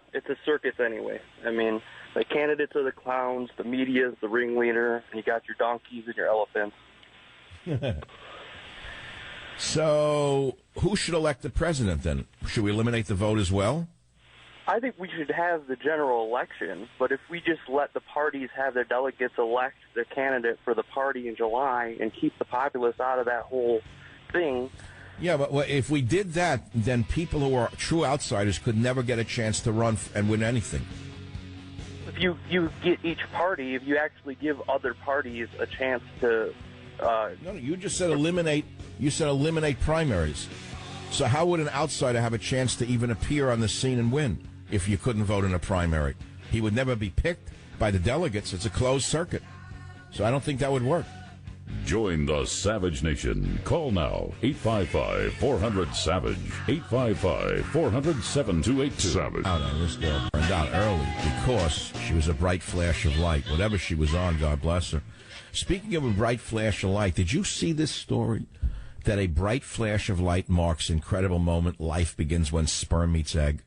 S7: circus anyway. I mean, the candidates are the clowns, the media is the ringleader, and you got your donkeys and your elephants.
S1: So, who should elect the president then? Should we eliminate the vote as well?
S7: I think we should have the general election, but if we just let the parties have their delegates elect their candidate for the party in July and keep the populace out of that whole thing.
S1: Yeah, but if we did that, then people who are true outsiders could never get a chance to run and win anything.
S7: If you get each party, if you actually give other parties a chance to...
S1: No, you just said eliminate. You said eliminate primaries. So how would an outsider have a chance to even appear on the scene and win if you couldn't vote in a primary? He would never be picked by the delegates. It's a closed circuit. So I don't think that would work.
S2: Join the Savage Nation. Call now, 855-400-SAVAGE, 855-400-7282. Savage.
S1: This girl burned out early because she was a bright flash of light. Whatever she was on, God bless her. Speaking of a bright flash of light, did you see this story? that a bright flash of light marks incredible moment. Life begins when sperm meets egg.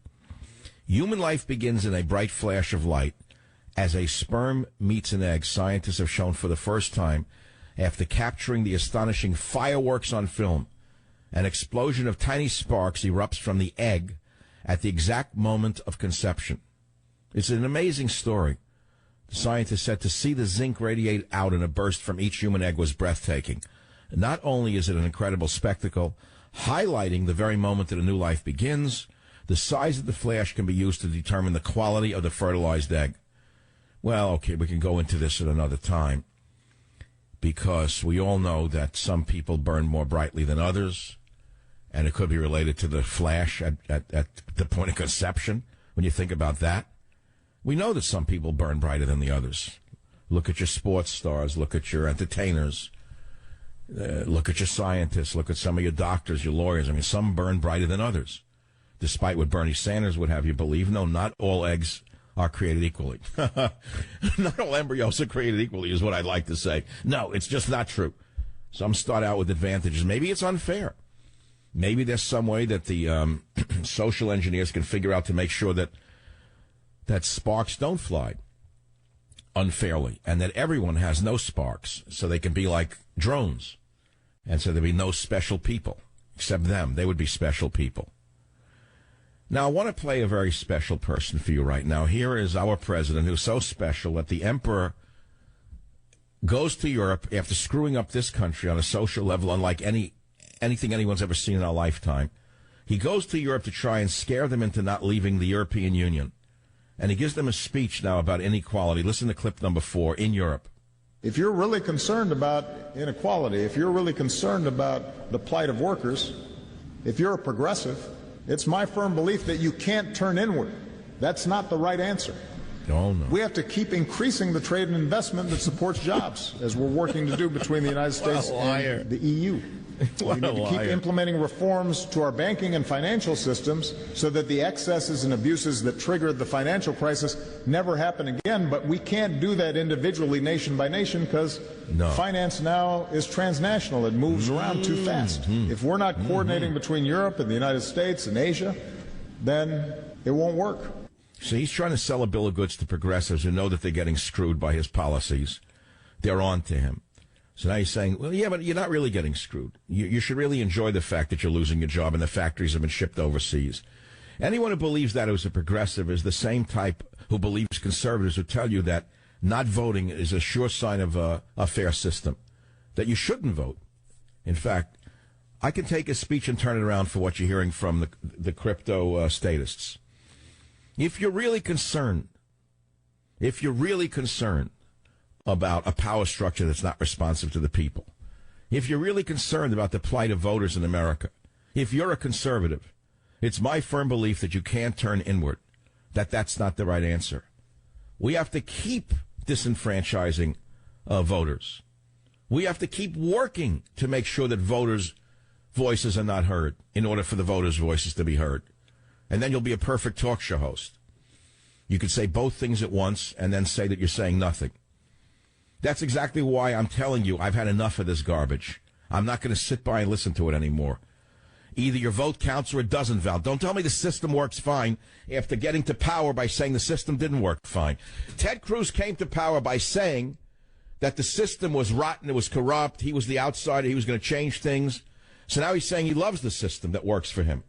S1: Human life begins in a bright flash of light. As a sperm meets an egg, scientists have shown for the first time, after capturing the astonishing fireworks on film, an explosion of tiny sparks erupts from the egg at the exact moment of conception. It's an amazing story. The scientists said to see the zinc radiate out in a burst from each human egg was breathtaking. Not only is it an incredible spectacle, highlighting the very moment that a new life begins, the size of the flash can be used to determine the quality of the fertilized egg. Well, okay, we can go into this at another time, because we all know that some people burn more brightly than others, and it could be related to the flash at the point of conception. When you think about that, we know that some people burn brighter than the others. Look at your sports stars, look at your entertainers, look at your scientists, look at some of your doctors, your lawyers. I mean, some burn brighter than others, despite what Bernie Sanders would have you believe. No, not all eggs are created equally. Not all embryos are created equally is what I'd like to say. No, it's just not true. Some start out with advantages. Maybe it's unfair. Maybe there's some way that the social engineers can figure out to make sure that sparks don't fly unfairly, and that everyone has no sparks, so they can be like drones, and so there'd be no special people except them. They would be special people. Now, I want to play a very special person for you right now. Here is our president, who's so special that the emperor goes to Europe after screwing up this country on a social level unlike anything anyone's ever seen in our lifetime. He goes to Europe to try and scare them into not leaving the European Union. And he gives them a speech now about inequality. Listen to clip number 4 in Europe.
S8: If you're really concerned about inequality, if you're really concerned about the plight of workers, if you're a progressive, it's my firm belief that you can't turn inward. That's not the right answer.
S1: Oh, no.
S8: We have to keep increasing the trade and investment that supports jobs, as we're working to do between the United States and the EU. We need to keep implementing reforms to our banking and financial systems so that the excesses and abuses that triggered the financial crisis never happen again. But we can't do that individually, nation by nation, because finance now is transnational. It moves around too fast. If we're not coordinating between Europe and the United States and Asia, then it won't work.
S1: So he's trying to sell a bill of goods to progressives who know that they're getting screwed by his policies. They're on to him. So now he's saying, well, yeah, but you're not really getting screwed. You should really enjoy the fact that you're losing your job and the factories have been shipped overseas. Anyone who believes that who's a progressive is the same type who believes conservatives who tell you that not voting is a sure sign of a fair system, that you shouldn't vote. In fact, I can take a speech and turn it around for what you're hearing from the crypto statists. If you're really concerned about a power structure that's not responsive to the people, if you're really concerned about the plight of voters in America, if you're a conservative, it's my firm belief that you can't turn inward, that's not the right answer. We have to keep disenfranchising voters. We have to keep working to make sure that voters' voices are not heard in order for the voters' voices to be heard. And then you'll be a perfect talk show host. You could say both things at once and then say that you're saying nothing. That's exactly why I'm telling you I've had enough of this garbage. I'm not going to sit by and listen to it anymore. Either your vote counts or it doesn't, Val. Don't tell me the system works fine after getting to power by saying the system didn't work fine. Ted Cruz came to power by saying that the system was rotten, it was corrupt, he was the outsider, he was going to change things. So now he's saying he loves the system that works for him.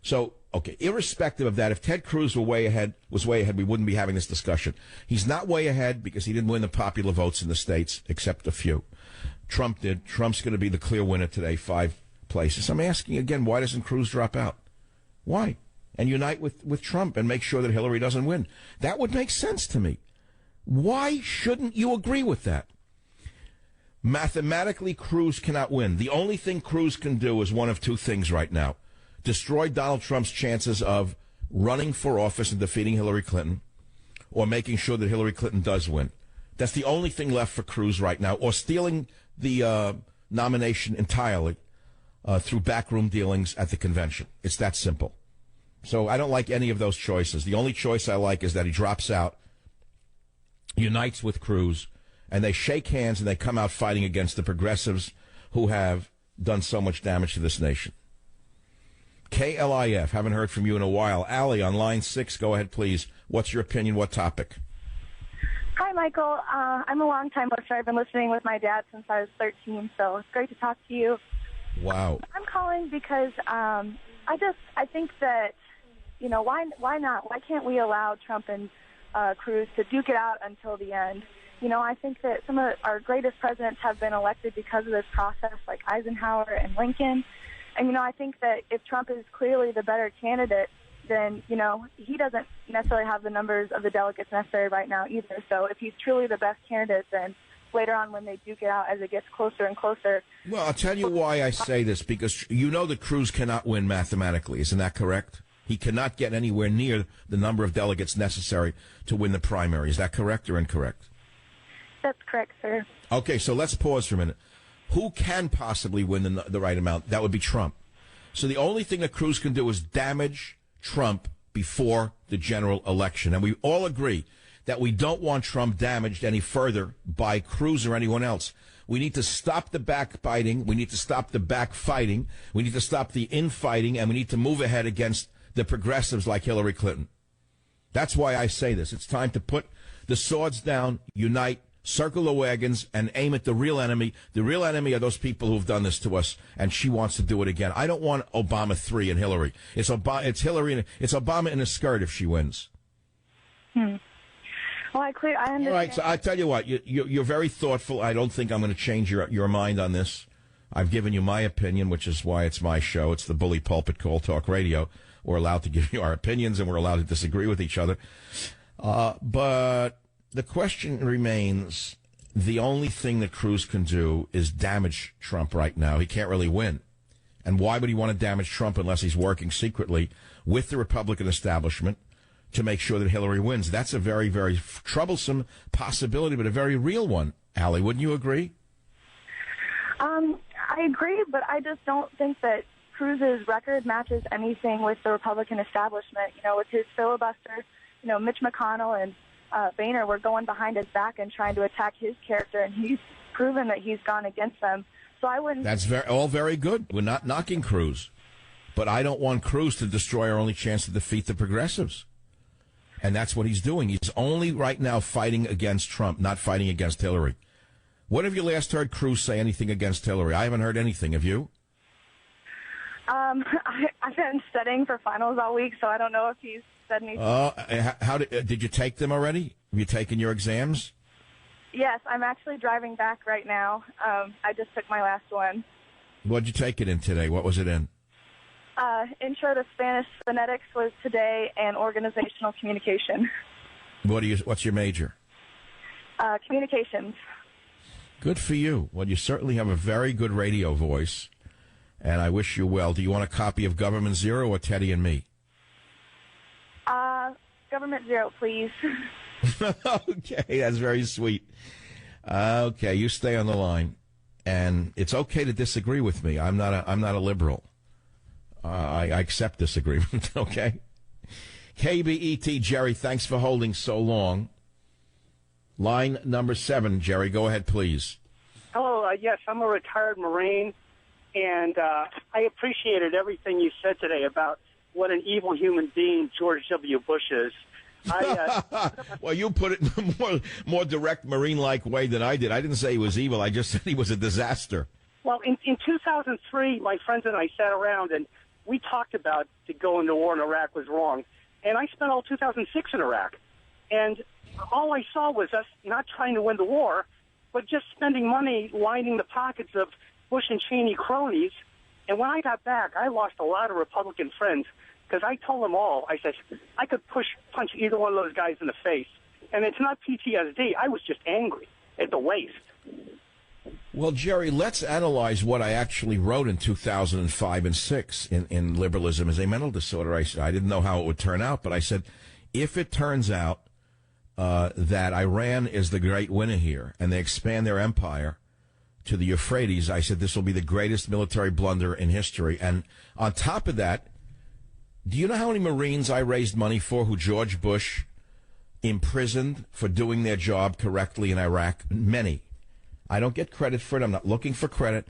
S1: So, okay, irrespective of that, if Ted Cruz was way ahead, we wouldn't be having this discussion. He's not way ahead because he didn't win the popular votes in the states, except a few. Trump did. Trump's going to be the clear winner today, 5 places. I'm asking again, why doesn't Cruz drop out? Why? And unite with Trump and make sure that Hillary doesn't win. That would make sense to me. Why shouldn't you agree with that? Mathematically, Cruz cannot win. The only thing Cruz can do is one of 2 things right now. Destroy Donald Trump's chances of running for office and defeating Hillary Clinton, or making sure that Hillary Clinton does win. That's the only thing left for Cruz right now, or stealing the nomination entirely through backroom dealings at the convention. It's that simple. So I don't like any of those choices. The only choice I like is that he drops out, unites with Cruz, and they shake hands and they come out fighting against the progressives who have done so much damage to this nation. KLIF, haven't heard from you in a while. Allie on line 6, go ahead, please. What's your opinion? What topic?
S9: Hi, Michael. I'm a long-time listener. I've been listening with my dad since I was 13, so it's great to talk to you.
S1: Wow.
S9: I'm calling because I think that, why not? Why can't we allow Trump and Cruz to duke it out until the end? I think that some of our greatest presidents have been elected because of this process, like Eisenhower and Lincoln. And, I think that if Trump is clearly the better candidate, then, he doesn't necessarily have the numbers of the delegates necessary right now either. So if he's truly the best candidate, then later on when they duke it out as it gets closer and closer.
S1: Well, I'll tell you why I say this, because that Cruz cannot win mathematically. Isn't that correct? He cannot get anywhere near the number of delegates necessary to win the primary. Is that correct or incorrect?
S9: That's correct, sir.
S1: Okay, so let's pause for a minute. Who can possibly win the right amount? That would be Trump. So the only thing that Cruz can do is damage Trump before the general election. And we all agree that we don't want Trump damaged any further by Cruz or anyone else. We need to stop the backbiting. We need to stop the backfighting. We need to stop the infighting. And we need to move ahead against the progressives like Hillary Clinton. That's why I say this. It's time to put the swords down, unite, circle the wagons, and aim at the real enemy. The real enemy are those people who've done this to us, and she wants to do it again. I don't want Obama 3 and Hillary. It's Hillary and it's Obama in a skirt if she wins.
S9: Well, I understand.
S1: All right, so I tell you what, you're very thoughtful. I don't think I'm going to change your mind on this. I've given you my opinion, which is why it's my show. It's the Bully Pulpit Call Talk Radio. We're allowed to give you our opinions, and we're allowed to disagree with each other. But the question remains, the only thing that Cruz can do is damage Trump right now. He can't really win. And why would he want to damage Trump unless he's working secretly with the Republican establishment to make sure that Hillary wins? That's a very, very troublesome possibility, but a very real one. Allie, wouldn't you agree?
S9: I agree, but I just don't think that Cruz's record matches anything with the Republican establishment. With his filibuster, Mitch McConnell and Boehner were going behind his back and trying to attack his character, and he's proven that he's gone against them. So I wouldn't.
S1: That's all very good. We're not knocking Cruz, but I don't want Cruz to destroy our only chance to defeat the progressives. And that's what he's doing. He's only right now fighting against Trump, not fighting against Hillary. When have you last heard Cruz say anything against Hillary? I haven't heard anything. Have you?
S9: I've been studying for finals all week, so I don't know if he's said anything.
S1: How did you take them already? Have you taken your exams?
S9: Yes, I'm actually driving back right now. I just took my last one.
S1: What did you take it in today? What was it in?
S9: Intro to Spanish Phonetics was today, and Organizational Communication.
S1: What's your major?
S9: Communications.
S1: Good for you. Well, you certainly have a very good radio voice, and I wish you well. Do you want a copy of Government Zero or Teddy and Me?
S9: Government Zero, please.
S1: Okay, that's very sweet. Okay, you stay on the line, and it's okay to disagree with me. I'm not a liberal. I accept disagreement. Okay. KBET, Jerry. Thanks for holding so long. Line number 7, Jerry. Go ahead, please.
S3: Hello. Yes, I'm a retired Marine, and I appreciated everything you said today about what an evil human being George W. Bush is.
S1: Well, you put it in a more direct Marine-like way than I did. I didn't say he was evil. I just said he was a disaster.
S3: Well, in 2003, my friends and I sat around, and we talked about to go into war in Iraq was wrong. And I spent all 2006 in Iraq. And all I saw was us not trying to win the war, but just spending money lining the pockets of Bush and Cheney cronies. And when I got back, I lost a lot of Republican friends because I told them all, I said, I could punch either one of those guys in the face. And it's not PTSD. I was just angry at the waste.
S1: Well, Jerry, let's analyze what I actually wrote in 2005 and 6 in Liberalism as a Mental Disorder. I didn't know how it would turn out, but I said, if it turns out that Iran is the great winner here and they expand their empire to the Euphrates, I said this will be the greatest military blunder in history. And on top of that, do you know how many Marines I raised money for who George Bush imprisoned for doing their job correctly in Iraq? Many. I don't get credit for it. I'm not looking for credit.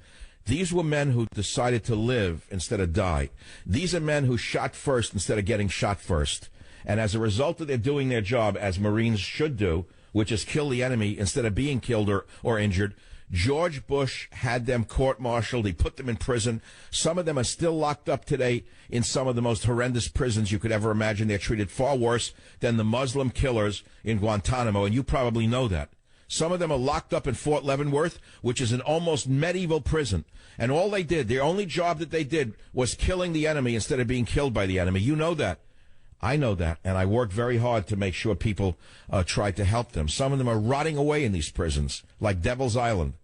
S1: These were men who decided to live instead of die. These are men who shot first instead of getting shot first. And as a result of their doing their job, as Marines should do, which is kill the enemy instead of being killed or injured, George Bush had them court-martialed. He put them in prison. Some of them are still locked up today in some of the most horrendous prisons you could ever imagine. They're treated far worse than the Muslim killers in Guantanamo, and you probably know that. Some of them are locked up in Fort Leavenworth, which is an almost medieval prison. And all they did, their only job that they did, was killing the enemy instead of being killed by the enemy. You know that. I know that, and I worked very hard to make sure people tried to help them. Some of them are rotting away in these prisons, like Devil's Island.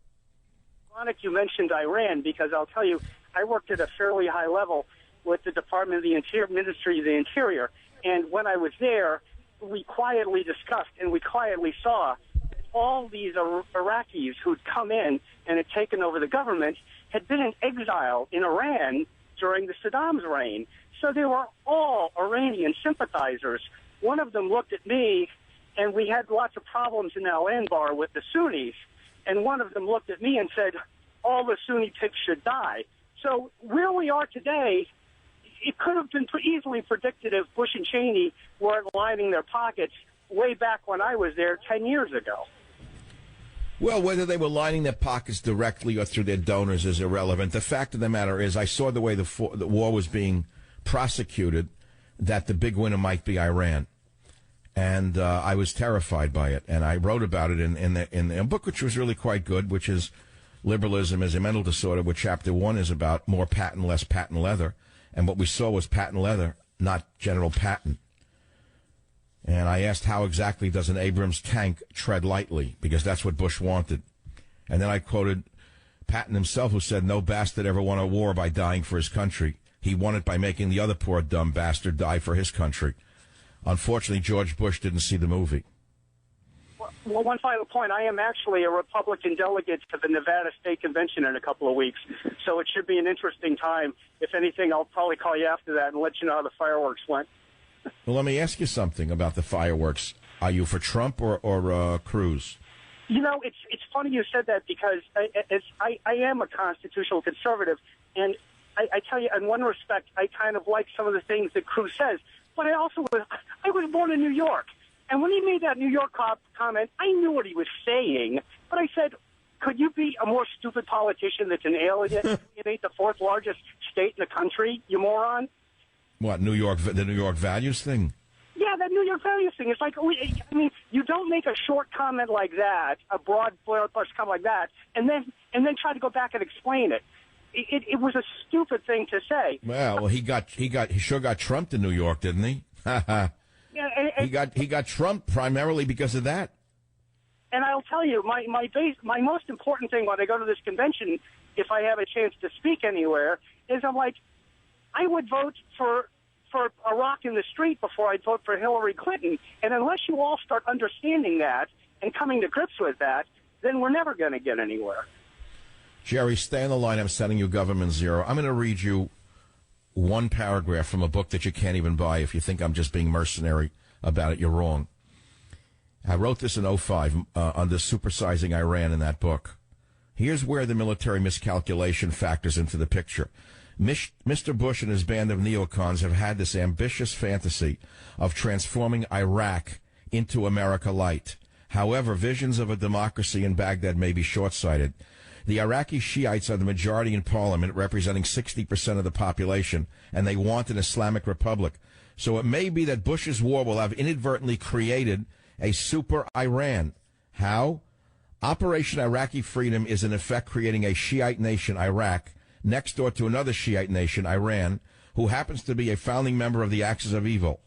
S4: Ironic you mentioned Iran, because I'll tell you, I worked at a fairly high level with the Department of the Interior, Ministry of the Interior, and when I was there, we quietly discussed and we quietly saw that all these Iraqis who'd come in and had taken over the government had been in exile in Iran during the Saddam's reign. So they were all Iranian sympathizers. One of them looked at me, and we had lots of problems in Al-Anbar with the Sunnis, and one of them looked at me and said, all the Sunni pigs should die. So where we are today, it could have been easily predicted if Bush and Cheney weren't lining their pockets way back when I was there 10 years ago.
S1: Well, whether they were lining their pockets directly or through their donors is irrelevant. The fact of the matter is I saw the way the war was being prosecuted, that the big winner might be Iran. And I was terrified by it. And I wrote about it in a book which was really quite good, which is Liberalism as a Mental Disorder, where Chapter 1 is about more patent, less patent leather. And what we saw was patent leather, not General Patton. And I asked, how exactly does an Abrams tank tread lightly? Because that's what Bush wanted. And then I quoted Patton himself, who said, no bastard ever won a war by dying for his country. He won it by making the other poor dumb bastard die for his country. Unfortunately, George Bush didn't see the movie.
S4: Well, one final point. I am actually a Republican delegate to the Nevada State Convention in a couple of weeks, so it should be an interesting time. If anything, I'll probably call you after that and let you know how the fireworks went.
S1: Well, let me ask you something about the fireworks. Are you for Trump or Cruz?
S4: You know, it's funny you said that, because I am a constitutional conservative, and I tell you, in one respect, I kind of like some of the things that Cruz says, but I was born in New York, and when he made that New York comment, I knew what he was saying, but I said, could you be a more stupid politician that's an alienate the fourth largest state in the country, you moron?
S1: What, the New York values thing?
S4: Yeah, that New York values thing. It's like, I mean, you don't make a short comment like that, a broad brush comment like that, and then try to go back and explain it. It was a stupid thing to say.
S1: Well, he sure got trumped in New York, didn't he?
S4: Yeah,
S1: he got trumped primarily because of that.
S4: And I'll tell you, my most important thing when I go to this convention, if I have a chance to speak anywhere, is I'm like, I would vote for a rock in the street before I'd vote for Hillary Clinton. And unless you all start understanding that and coming to grips with that, then we're never going to get anywhere.
S1: Jerry, stay on the line. I'm sending you Government Zero. I'm going to read you one paragraph from a book that you can't even buy. If you think I'm just being mercenary about it, you're wrong. I wrote this in 2005 under Supersizing Iran in that book. Here's where the military miscalculation factors into the picture. Mr. Bush and his band of neocons have had this ambitious fantasy of transforming Iraq into America Light. However, visions of a democracy in Baghdad may be short-sighted. The Iraqi Shiites are the majority in parliament, representing 60% of the population, and they want an Islamic republic. So it may be that Bush's war will have inadvertently created a super Iran. How? Operation Iraqi Freedom is in effect creating a Shiite nation, Iraq, next door to another Shiite nation, Iran, who happens to be a founding member of the Axis of Evil.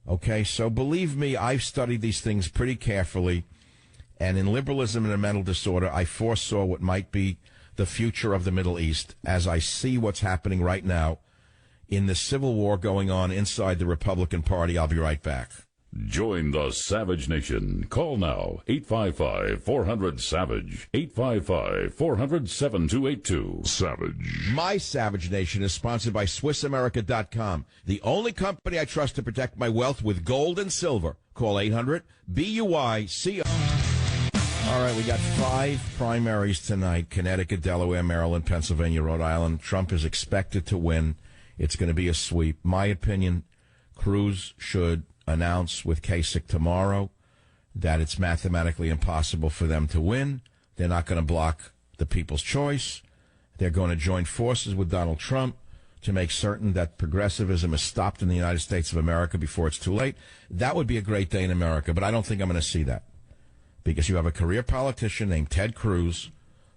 S1: Okay, so believe me, I've studied these things pretty carefully, and in Liberalism and a Mental Disorder, I foresaw what might be the future of the Middle East as I see what's happening right now in the civil war going on inside the Republican Party. I'll be right back.
S2: Join the Savage Nation. Call now, 855-400-SAVAGE, 855-400-7282. Savage.
S1: My Savage Nation is sponsored by SwissAmerica.com, the only company I trust to protect my wealth with gold and silver. Call 800-BUICO. All right, we got 5 primaries tonight: Connecticut, Delaware, Maryland, Pennsylvania, Rhode Island. Trump is expected to win. It's going to be a sweep. My opinion, Cruz should announce with Kasich tomorrow that it's mathematically impossible for them to win. They're not going to block the people's choice. They're going to join forces with Donald Trump to make certain that progressivism is stopped in the United States of America before it's too late. That would be a great day in America, but I don't think I'm going to see that, because you have a career politician named Ted Cruz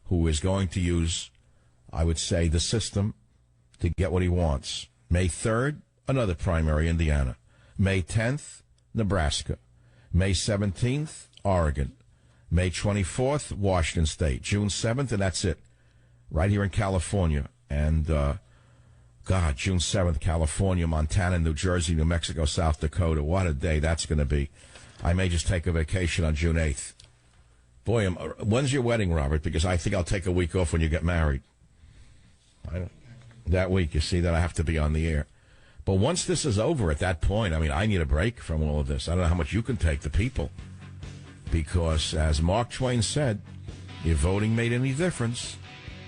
S1: who is going to use, I would say, the system to get what he wants. May 3rd, another primary, Indiana. May 10th, Nebraska. May 17th, Oregon. May 24th, Washington State. June 7th, and that's it. Right here in California. And, June 7th, California, Montana, New Jersey, New Mexico, South Dakota. What a day that's going to be. I may just take a vacation on June 8th. Boy, when's your wedding, Robert? Because I think I'll take a week off when you get married. That week, you see, that I have to be on the air. But once this is over, at that point, I mean, I need a break from all of this. I don't know how much you can take, the people. Because, as Mark Twain said, if voting made any difference,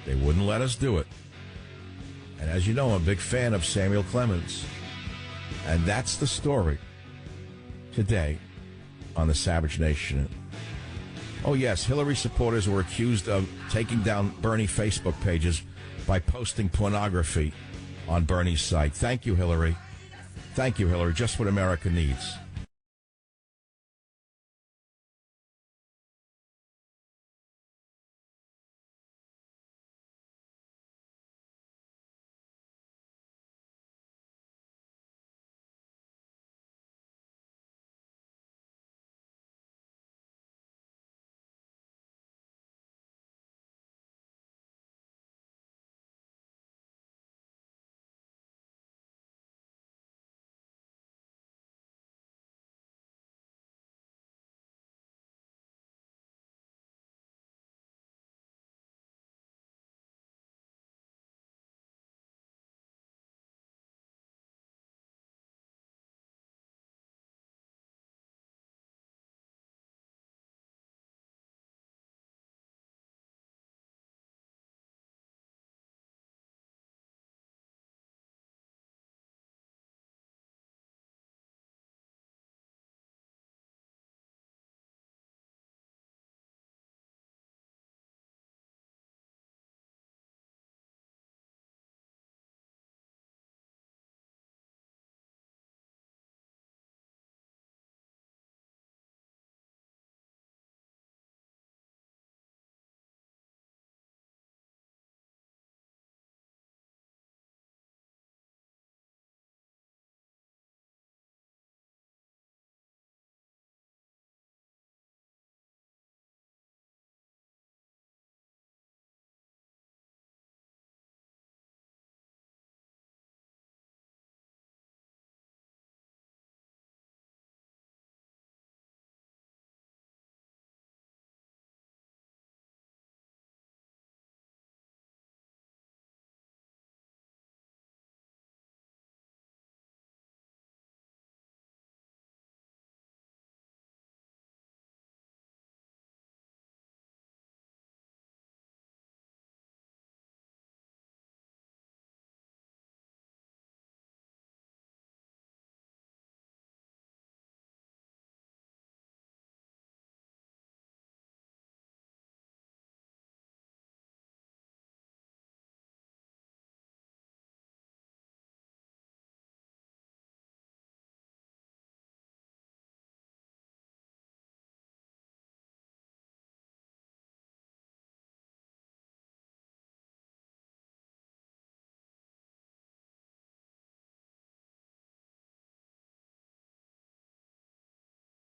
S1: they wouldn't let us do it. And as you know, I'm a big fan of Samuel Clemens. And that's the story today on the Savage Nation. Oh, yes, Hillary supporters were accused of taking down Bernie Facebook pages by posting pornography on Bernie's site. Thank you, Hillary. Thank you, Hillary. Just what America needs.